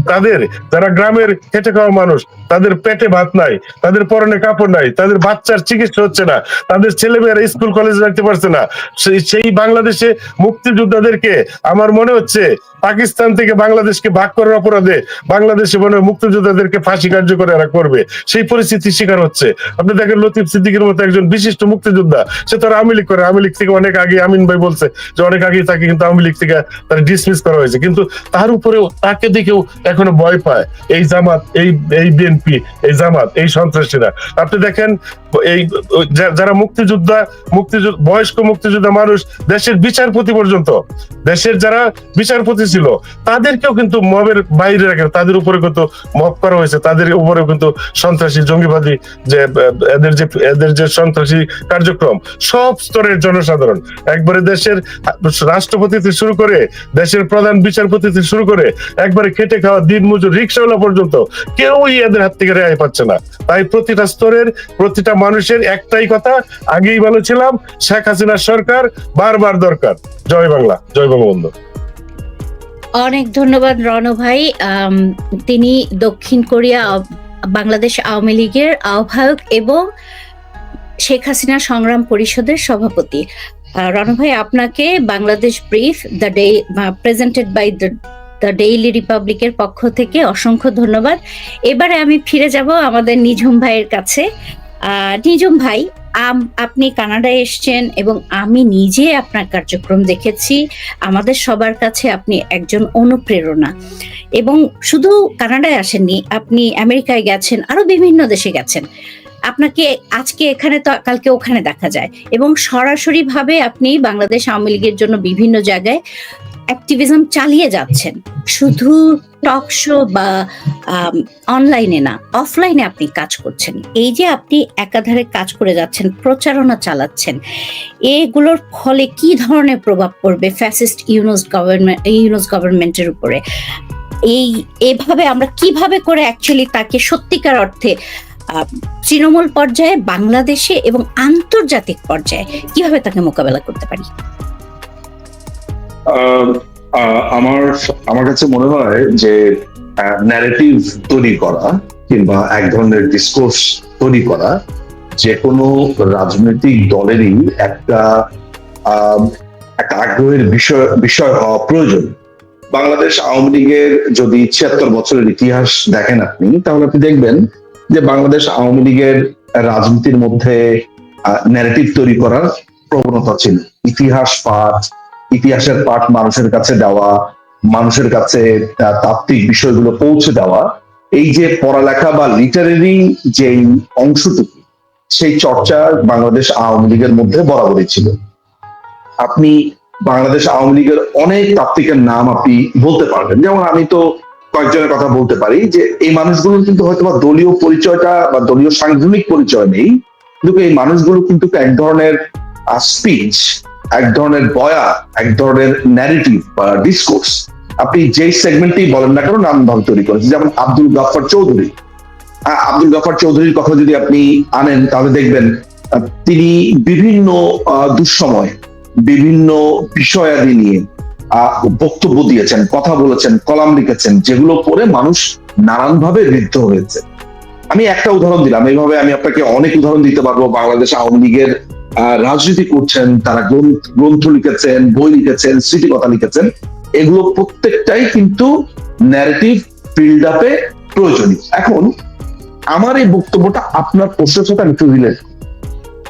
তাদের যারা গ্রামের খেটে খাওয়া মানুষ, তাদের পেটে ভাত নাই, তাদের পরনে কাপড় নাই, তাদের বাচ্চার চিকিৎসা হচ্ছে না, তাদের ছেলেমেয়েরা স্কুল কলেজে যাইতে পারছে না, সেই বাংলাদেশে মুক্তিযোদ্ধাদেরকে আমার মনে হচ্ছে পাকিস্তান থেকে বাংলাদেশকে ভাগ করার অপরাধে বাংলাদেশে মনে হয় মুক্তিযোদ্ধাদেরকে ফাঁসি কার্যকর এরা করবে, সেই পরিস্থিতির শিকার হচ্ছে। আপনি দেখেন লতিফ সিদ্দিকীর মতো একজন বিশিষ্ট মুক্তিযোদ্ধা, সে তার আওয়ামী লীগ করে, আওয়ামী লীগ থেকে অনেক আগে, আমিন ভাই বলছে যে অনেক আগে তাকে কিন্তু আওয়ামী লীগ থেকে তার ডিসমিস করা হয়েছে, কিন্তু তার উপরেও তাকে দেখেও এখনো ভয় পায় এই জামাত, এই বিএনপি, এই জামাত, এই সন্ত্রাসীরা। আপনি দেখেন এই যারা বয়স্ক মুক্তিযোদ্ধা মানুষ, দেশের বিচারপতি পর্যন্ত, দেশের যারা বিচারপতি ছিল, তাদেরকেও কিন্তু মবের বাইরে রাখে, তাদের উপরে কিন্তু মব করা হয়েছে, তাদের উপরেও কিন্তু সন্ত্রাসী জঙ্গিবাদী যে এদের যে সন্ত্রাসী কার্যক্রম, সব স্তরের জনসাধারণ, একবারে দেশের রাষ্ট্রপতি থেকে শুরু করে, দেশের প্রধান বিচারপতি থেকে শুরু করে, একবারে খেটে খাওয়া দিনমজুর রিক্সাওয়ালা পর্যন্ত কেউই এদের হাত থেকে রেহাই পাচ্ছে না। তাই প্রতিটা স্তরের প্রতিটা মানুষের একটাই কথা, আগেই বলেছিলাম, শেখ হাসিনার সরকার বারবার দরকার। জয় বাংলা, জয় বঙ্গবন্ধু। অনেক ধন্যবাদ রণ ভাই। তিনি দক্ষিণ কোরিয়া বাংলাদেশ আওয়ামী লীগের আহ্বায়ক এবং শেখ হাসিনা সংগ্রাম পরিষদের সভাপতি। রণ ভাই, আপনাকে Bangladesh brief presented by the daily রিপাবলিকের পক্ষ থেকে অসংখ্য ধন্যবাদ। এবারে আমি ফিরে যাব আমাদের নিঝুম ভাইয়ের কাছে। নিঝুম ভাই, আপনি কানাডায় এসেছেন এবং আমি নিজে আপনার কার্যক্রম দেখেছি। আমাদের সবার কাছে আপনি একজন অনুপ্রেরণা। এবং শুধু কানাডায় আসেননি, আপনি আমেরিকায় গেছেন, আরো বিভিন্ন দেশে গেছেন। আপনাকে আজকে এখানে তো কালকে ওখানে দেখা যায়, এবং সরাসরি ভাবে আপনি বাংলাদেশ আওয়ামী লীগের জন্য বিভিন্ন জায়গায় অ্যাক্টিভিজম চালিয়ে যাচ্ছেন। শুধু টক শো বা অনলাইনে না, অফলাইনে আপনি কাজ করছেন। এই যে আপনি একাধারে কাজ করে যাচ্ছেন, প্রচারণা চালাচ্ছেন, এগুলোর ফলে কি ধরনের প্রভাব পড়বে ফ্যাসিস্ট ইউনুস গভর্নমেন্টের উপরে? এভাবে আমরা কিভাবে করে অ্যাকচুয়ালি তাকে সত্যিকার অর্থে তৃণমূল পর্যায়ে, বাংলাদেশে এবং আন্তর্জাতিক পর্যায়ে কিভাবে তাকে মোকাবেলা করতে পারি? আমার কাছে মনে হয় যে ন্যারেটিভ তৈরি করা কিংবা এক ধরনের ডিসকোর্স তৈরি করা, যে কোনো রাজনৈতিক দলেরই একটা একটা আগ্রহের বিষয় হওয়া প্রয়োজন। বাংলাদেশ আওয়ামী লীগের যদি ৭৬ বছরের ইতিহাস দেখেন আপনি, তাহলে আপনি দেখবেন যে বাংলাদেশ আওয়ামী লীগের রাজনীতির মধ্যে ন্যারেটিভ তৈরি করার প্রবণতা ছিল। ইতিহাসের পাঠ মানুষের কাছে দেওয়া, মানুষের কাছে তাত্ত্বিক বিষয়গুলো পৌঁছে দেওয়া, এই যে পড়ালেখা বা লিটারেরি যে অংশটুকু, সেই চর্চা বাংলাদেশ আওয়ামী লীগের মধ্যে বরাবরই ছিল। আপনি বাংলাদেশ আওয়ামী লীগের অনেক তাত্ত্বিকের নাম আপনি বলতে পারবেন, যেমন আমি তো কয়েকজনের কথা বলতে পারি যে এই মানুষগুলোর কিন্তু হয়তো বা দলীয় পরিচয়টা বা দলীয় সাংগঠনিক পরিচয় নেই, কিন্তু এই মানুষগুলো কিন্তু এক ধরনের স্পিচ, এক ধরনের বয়া, এক ধরনের ন্যারেটিভ বা ডিসকোর্স আপনি যেই সেগমেন্টেই বলেন না কেন নাম ভাবে তৈরি করেছে। যেমন আব্দুল গাফফার চৌধুরীর কথা যদি আপনি আনেন, তাহলে দেখবেন তিনি বিভিন্ন দুঃসময় বিভিন্ন বিষয়াদি নিয়ে বক্তব্য দিয়েছেন, কথা বলেছেন, কলাম লিখেছেন, যেগুলো পড়ে মানুষ নানানভাবে ঋদ্ধ হয়েছে। আমি একটা উদাহরণ দিলাম, এইভাবে আমি আপনাকে অনেক উদাহরণ দিতে পারবো। বাংলাদেশ আওয়ামী লীগের রাজনীতি করছেন, তারা গ্রন্থ লিখেছেন, বই লিখেছেন, স্মৃতিকথা লিখেছেন, এগুলো প্রত্যেকটাই কিন্তু ন্যারেটিভ বিল্ড আপে প্রয়োজনীয়। এখন আমার এই বক্তব্যটা আপনার প্রশ্নের সাথে আমি একটু রিলেট।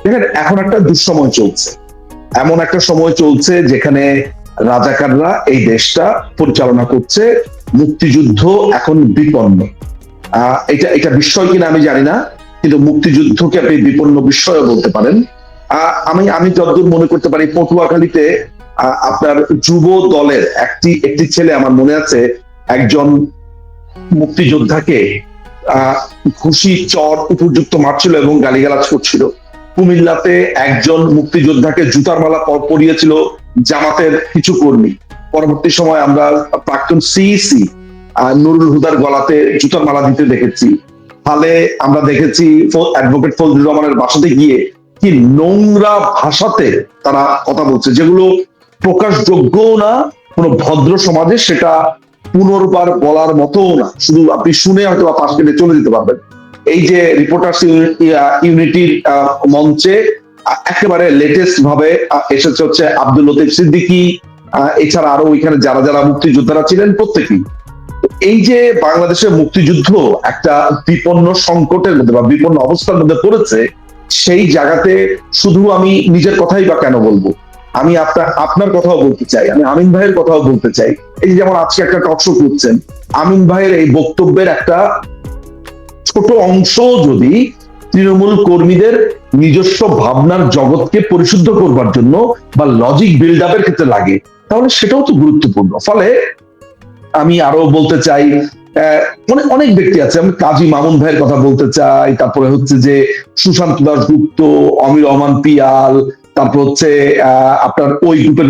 দেখেন, এখন একটা দুঃসময় চলছে, এমন একটা সময় চলছে যেখানে রাজাকাররা এই দেশটা পরিচালনা করছে, মুক্তিযুদ্ধ এখন বিপন্ন। এটা বিস্ময় কিনা আমি জানি না, কিন্তু মুক্তিযুদ্ধকে আপনি বিপন্ন বিস্ময় বলতে পারেন। আমি যতদূর মনে করতে পারি, পটুয়াখালীতে আপনার যুব দলের একটি ছেলে, আমার মনে আছে, একজন মুক্তিযোদ্ধাকে ঘুষি, চর উপযুক্ত মারছিল এবং গালিগালাজ করছিল। কুমিল্লাতে একজন মুক্তিযোদ্ধাকে জুতার মালা পরিয়েছিল জামাতের কিছু কর্মী। পরবর্তী সময় আমরা প্রাক্তন সিইসি নুরুল হুদার গলাতে জুতার মালা দিতে দেখেছি। ফলে আমরা দেখেছি অ্যাডভোকেট ফজলুর রহমানের বাসাতে গিয়ে কি নোংরা ভাষাতে তারা কথা বলছে, যেগুলো প্রকাশযোগ্যও না কোনো ভদ্র সমাজে, সেটা পুনর্বার বলার মতো না, শুধু আপনি শুনে হয়তো পাশ কেটে চলে যেতে পারবেন। এই যে রিপোর্টার্স ইউনিটির মঞ্চে একেবারে লেটেস্ট ভাবে এসেছে হচ্ছে আব্দুল লতিফ সিদ্দিকী, এছাড়া আরো ওইখানে যারা যারা মুক্তিযোদ্ধারা ছিলেন প্রত্যেকেই। এই যে বাংলাদেশের মুক্তিযুদ্ধ একটা বিপন্ন সংকটের মধ্যে বা বিপন্ন অবস্থার মধ্যে পড়েছে, সেই জায়গাতে শুধু আমি নিজের কথাই বা কেন বলবো, আমি আপনার কথাও বলতে চাই, আমি আমিন ভাইয়ের কথাও বলতে চাই। এই যেমন আজকে একটা টক শো করছেন, আমিন ভাইয়ের এই বক্তব্যের একটা ছোট অংশ যদি তৃণমূল কর্মীদের নিজস্ব ভাবনার জগৎকে পরিশুদ্ধ করবার জন্য বা লজিক বিল্ড আপের ক্ষেত্রে লাগে, তাহলে সেটাও তো গুরুত্বপূর্ণ। ফলে আমি আরো বলতে চাই, অনেক ব্যক্তি আছে, আমি কাজী মামুন ভাইয়ের কথা বলতে চাই, তারপরে হচ্ছে যে সুশান্ত দাশগুপ্ত, অমির রহমান পিয়াল, তারপর হচ্ছে আপনার ওই গ্রুপের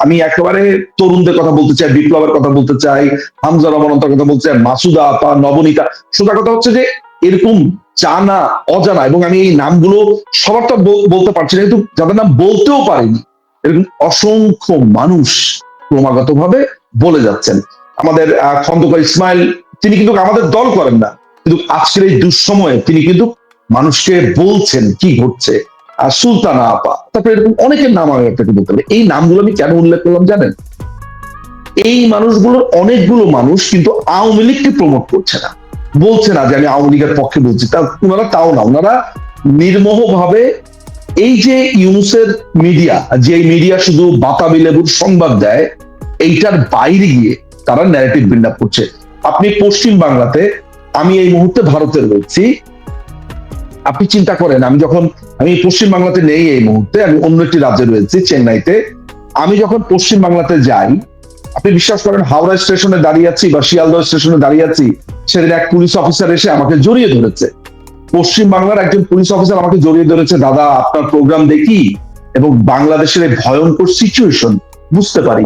আমি একেবারে তরুণদের কথা বলতে চাই, বিপ্লবের কথা বলতে চাই, হামজা রহমানের কথা বলতে চাই, মাসুদা আপা, নবনীতা। সোজা কথা হচ্ছে যে এরকম জানা অজানা, এবং আমি এই নামগুলো সবার তো বলতে পারছি না, কিন্তু যাদের নাম বলতেও পারিনি, এরকম অসংখ্য মানুষ ক্রমাগত ভাবে বলে যাচ্ছেন। আমাদের খন্দকার ইসমাইল, তিনি কিন্তু আমাদের দল করেন না, কিন্তু আজকের এই দুঃসময়ে তিনি কিন্তু মানুষকে বলছেন কি ঘটছে। সুলতানা আপা, তারপরে এরকম অনেকের নাম আমি আপনাকে বলতে পারি। এই নামগুলো আমি কেন উল্লেখ করলাম জানেন? এই মানুষগুলোর অনেকগুলো মানুষ কিন্তু আওয়ামী লীগকে প্রমোট করছে না, বলছে না যে আমি আওয়ামী লীগের পক্ষে বলছি, ওনারা তাও না, ওনারা নির্মোহ ভাবে এই যে ইউনুসের মিডিয়া, যে মিডিয়া শুধু বাতাবি লেবুর সংবাদ দেয়, এইটার বাইরে গিয়ে তারা ন্যারেটিভ বিল্ড আপ করছে। আপনি পশ্চিম বাংলাতে, আমি এই মুহূর্তে ভারতে রয়েছি, আপনি চিন্তা করেন, আমি পশ্চিম বাংলাতে নেই এই মুহূর্তে, আমি অন্য একটি রাজ্যে রয়েছি, চেন্নাইতে। আমি যখন পশ্চিম বাংলাতে যাই, আপনি বিশ্বাস করেন, হাওড়া স্টেশনে দাঁড়িয়ে আছি বা শিয়ালদহ স্টেশনে দাঁড়িয়ে আছি, সেদিন এক পুলিশ অফিসার এসে আমাকে জড়িয়ে ধরেছে। পশ্চিম বাংলার একজন পুলিশ অফিসার আমাকে জড়িয়ে ধরেছে, দাদা আপনার প্রোগ্রাম দেখি এবং বাংলাদেশের এই ভয়ঙ্কর সিচুয়েশন বুঝতে পারি।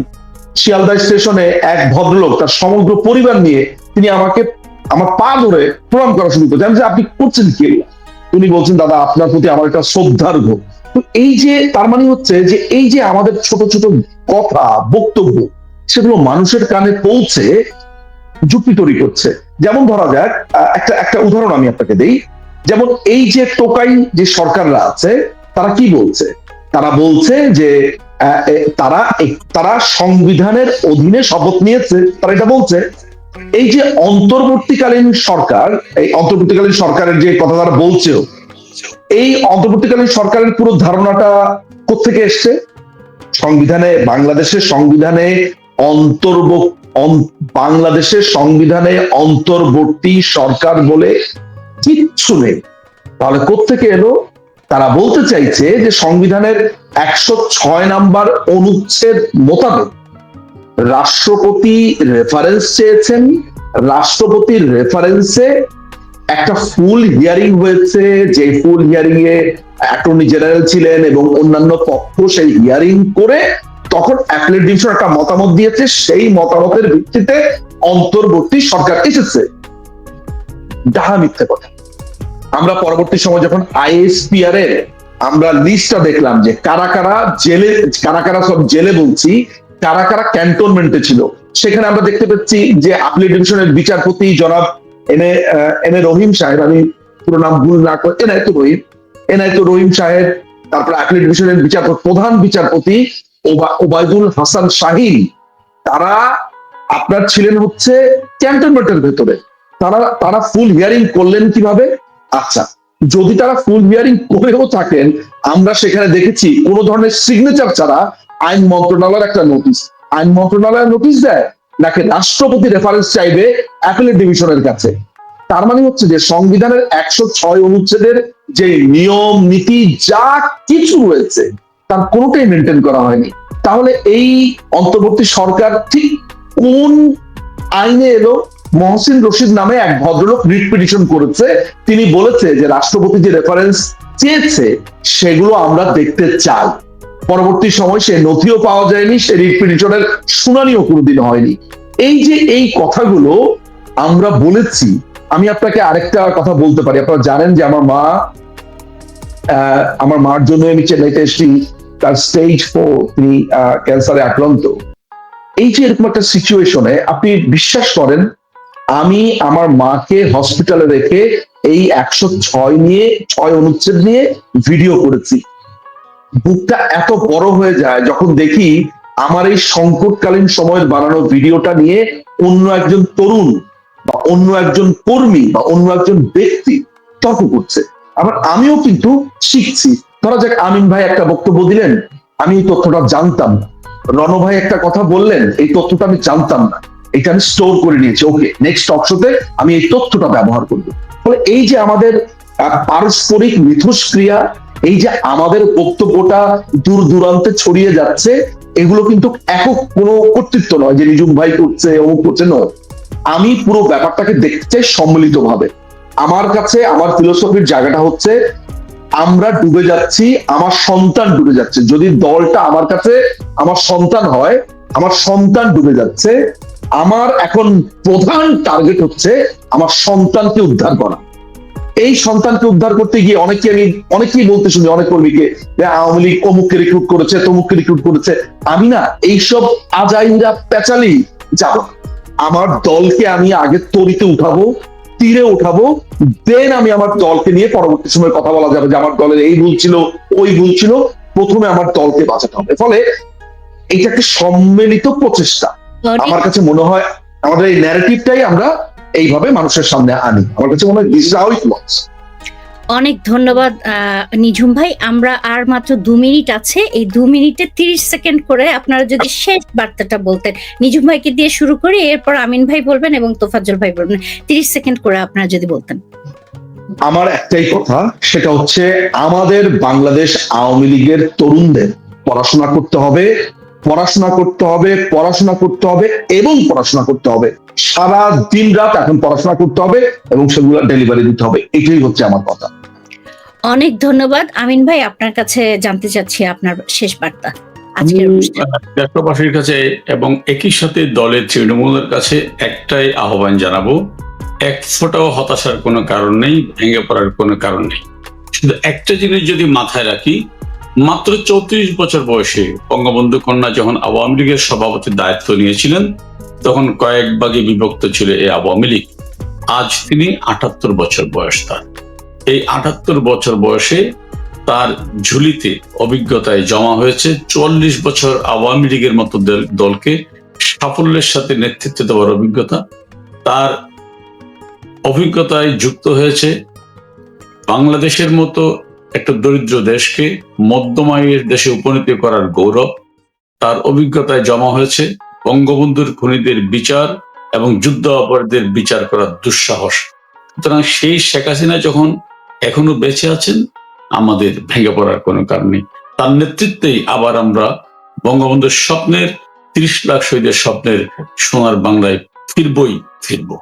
শিয়ালদহ স্টেশনে এক ভদ্রলোক তার সমগ্র পরিবার নিয়ে তিনি আমাকে আমার পা ধরে প্রণাম করা শুরু করছেন, যে আপনি করছেন কি? উনি বলছেন, দাদা আপনার প্রতি আমার একটা শ্রদ্ধার ঘোর। তো এই যে তার মানে হচ্ছে যে এই যে আমাদের ছোট ছোট কথা, বক্তব্য, সেগুলো মানুষের কানে পৌঁছে যুক্তি তৈরি করছে। যেমন ধরা যাক, একটা উদাহরণ আমি আপনাকে দেই। যেমন এই যে টোকাই যে সরকাররা আছে তারা কি বলছে, তারা বলছে যে তারা সংবিধানের অধীনে শপথ নিয়েছে, তারা এটা বলছে। এই যে অন্তর্বর্তীকালীন সরকার, এই অন্তর্বর্তীকালীন সরকারের যে কথা তারা বলছে, এই অন্তর্বর্তীকালীন সরকারের পুরো ধারণাটা কোত্থেকে এসছে? সংবিধানে, বাংলাদেশের সংবিধানে বাংলাদেশের সংবিধানে অন্তর্বর্তী সরকার বলে কিচ্ছু নেই। তাহলে কোত্থেকে এলো? তারা বলতে চাইছে যে সংবিধানের 106 নম্বর অনুচ্ছেদ মোতাবেক রাষ্ট্রপতি রেফারেন্স চেয়েছেন, রাষ্ট্রপতির রেফারেন্সে একটা ফুল হিয়ারিং হয়েছে, যে ফুল হিয়ারিং এ অ্যাটর্নি জেনারেল ছিলেন এবং অন্যান্য পক্ষ সেই হিয়ারিং করে তখন অ্যাপিলেট ডিভিশন একটা মতামত দিয়েছে, সেই মতামতের ভিত্তিতে অন্তর্বর্তী সরকার এসেছে। ডাহা মিথ্যে কথা। আমরা পরবর্তী সময় যখন আইএসপিআর এর আমরা লিস্টটা দেখলাম যে কারা কারা সব জেলে বলছি, কারা কারা ক্যান্টনমেন্টে ছিল, সেখানে আমরা দেখতে পাচ্ছি যে আপিলেট ডিভিশনের বিচারপতি জনাব এম এ রহিম সাহেব, আমি পুরো নাম ভুল না করে এনায়েত রহিম সাহেব, তারপর আপিলেট ডিভিশনের প্রধান বিচারপতি ওবায়দুল হাসান শাহীন, তারা আপনার ছিলেন হচ্ছে ক্যান্টনমেন্টের ভেতরে। তারা ফুল হিয়ারিং করলেন কিভাবে? আচ্ছা, যদি তারা ফুল হিয়ারিং করেও থাকেন, আমরা সেখানে দেখেছি কোন ধরনের সিগনেচার ছাড়া আইন মন্ত্রণালয়ের একটা নোটিশ, আইন মন্ত্রণালয়ের নোটিশ দেয় নাকি রাষ্ট্রপতি রেফারেন্স চাইবে অ্যাপিলেট ডিভিশনের কাছে। তার মানে হচ্ছে যে সংবিধানের 106 অনুচ্ছেদের যে নিয়ম নীতি যা কিছু রয়েছে তার কোনোটাই মেনটেন করা হয়নি। তাহলে এই অন্তর্বর্তী সরকার ঠিক কোন আইনে এলো? মহসিন রশিদ নামে এক ভদ্রলোক রিট পিটিশন করেছে, তিনি বলেছে যে রাষ্ট্রপতি যে রেফারেন্স চেয়েছে সেগুলো আমরা দেখতে চাই। পরবর্তী সময় সে নথিও পাওয়া যায়নি, সে রিট পিটিশনের শুনানিও কোনোদিন হয়নি। এই যে এই কথাগুলো আমরা বলেছি, আমি আপনাকে আরেকটা কথা বলতে পারি। আপনারা জানেন যে আমার মার জন্য আমি চেন্নাইতে এসেছি, তার স্টেজ 4, তিনি ক্যান্সারে আক্রান্ত। এই যে এরকম একটা সিচুয়েশনে আপনি বিশ্বাস করেন, আমি আমার মাকে হসপিটালে রেখে এই 106 অনুচ্ছেদ নিয়ে ভিডিও করেছি। বুকটা এত বড় হয়ে যায় যখন দেখি আমার এই সংকটকালীন সময়ের বানানো ভিডিওটা নিয়ে অন্য একজন তরুণ বা অন্য একজন কর্মী বা অন্য একজন ব্যক্তি তর্ক করছে। আবার আমিও কিন্তু শিখছি। ধরা যাক আমিন ভাই একটা বক্তব্য দিলেন, আমি এই তথ্যটা জানতাম না, রণ ভাই একটা কথা বললেন, এই তথ্যটা আমি জানতাম না, এটা আমি স্টোর করে নিয়েছি, ওকে নেক্সট টক শোতে আমি এই তথ্যটা ব্যবহার করবো। ফলে এই যে আমাদের পারস্পরিক মিথস্ক্রিয়া, এই যে আমাদের বক্তব্যটা দূর দূরান্তে ছড়িয়ে যাচ্ছে, এগুলো কিন্তু একক কোনো কর্তৃত্ব নয় যে নিজুম ভাই করছে অমুক করছে, নয়। আমি পুরো ব্যাপারটাকে দেখতে চাই সম্মিলিত ভাবে। আমার কাছে আমার ফিলোসফির জায়গাটা হচ্ছে আমরা ডুবে যাচ্ছি, আমার সন্তান ডুবে যাচ্ছে। যদি দলটা আমার কাছে আমার সন্তান হয়, আমার সন্তান ডুবে যাচ্ছে, আমার এখন প্রধান টার্গেট হচ্ছে আমার সন্তানকে উদ্ধার করা। এই সন্তানকে উদ্ধার করতে গিয়ে অনেকেই বলতে শুনি, অনেক কর্মীকে, যে আওয়ামী লীগ অমুককে রিক্রুট করেছে, তমুককে রিক্রুট করেছে। আমি না এইসব আজাইরা পেঁচালি যাব। আমার দলকে আমি আগে তরিতে উঠাবো, তীরে উঠাবো, দেন আমি আমার দলকে নিয়ে পরবর্তী সময় কথা বলা যাবে যে আমার দলের এই ভুল ছিল, ওই ভুল ছিল। প্রথমে আমার দলকে বাঁচাতে হবে। ফলে এটা একটা সম্মিলিত প্রচেষ্টা। আমার কাছে মনে হয় আমাদের এই ন্যারেটিভটাই আমরা এইভাবে মানুষের সামনে আনি। আমার কাছে মনে হয় this is how it works. অনেক ধন্যবাদ নিঝুম ভাই। আমরা আর মাত্র 2 মিনিট আছে, এই 2 মিনিটে 30 সেকেন্ড করে আপনারা যদি শেষ বার্তাটা বলতেন। নিঝুম ভাইকে দিয়ে শুরু করি, এরপর আমিন ভাই বলবেন এবং তোফাজ্জল ভাই বলবেন। 30 সেকেন্ড করে আপনারা যদি বলতেন। আমার একটাই কথা, সেটা হচ্ছে আমাদের বাংলাদেশ আওয়ামী লীগের তরুণদের পড়াশোনা করতে হবে, পড়াশোনা করতে হবে, পড়াশোনা করতে হবে এবং পড়াশোনা করতে হবে। সারা দিন রাত এখন পড়াশোনা করতে হবে এবং সেগুলো ডেলিভারি দিতে হবে। এটাই হচ্ছে আমার কথা। অনেক ধন্যবাদ। আমিন ভাই, আপনার কাছে জানতে চাচ্ছি আপনার শেষ বার্তা আজকের অনুষ্ঠানে। দেশবাসীর কাছে এবং একই সাথে দলের তৃণমূলের কাছে একটাই আহ্বান জানাবো, এক ফোঁটাও হতাশার কোনো কারণ নেই, ভেঙে পড়ার কোনো কারণ নেই। শুধু একটা জিনিস যদি মাথায় রাখি, মাত্র 34 বছর বয়সে বঙ্গবন্ধু কন্যা যখন আওয়ামী লীগের সভাপতির দায়িত্ব নিয়েছিলেন, তখন কয়েক ভাগে বিভক্ত ছিল এই আওয়ামী লীগ। আজ তিনি 78 বছর বয়স তার। এই 78 বছর বয়সে তার ঝুলিতে অভিজ্ঞতায় জমা হয়েছে 44 বছর আওয়ামী লীগের মতো দলকে সাফল্যের সাথে নেতৃত্ব দেওয়ার অভিজ্ঞতা। তার অভিজ্ঞতায় যুক্ত হয়েছে বাংলাদেশের মতো একটা দরিদ্র দেশকে মধ্যম আয়ের দেশে উপনীত করার গৌরব। তার অভিজ্ঞতায় জমা হয়েছে বঙ্গবন্ধুর খুনিদের বিচার এবং যুদ্ধ অপরাধীদের বিচার করার দুঃসাহস। সুতরাং সেই শেখ হাসিনা যখন এখনো বেঁচে আছেন, আমাদের ভেঙে পড়ার কোনো কারণ নেই। তার নেতৃত্বেই আবার আমরা বঙ্গবন্ধুর স্বপ্নের 30 লাখ শহীদের স্বপ্নের সোনার বাংলায় ফিরবই ফিরবো।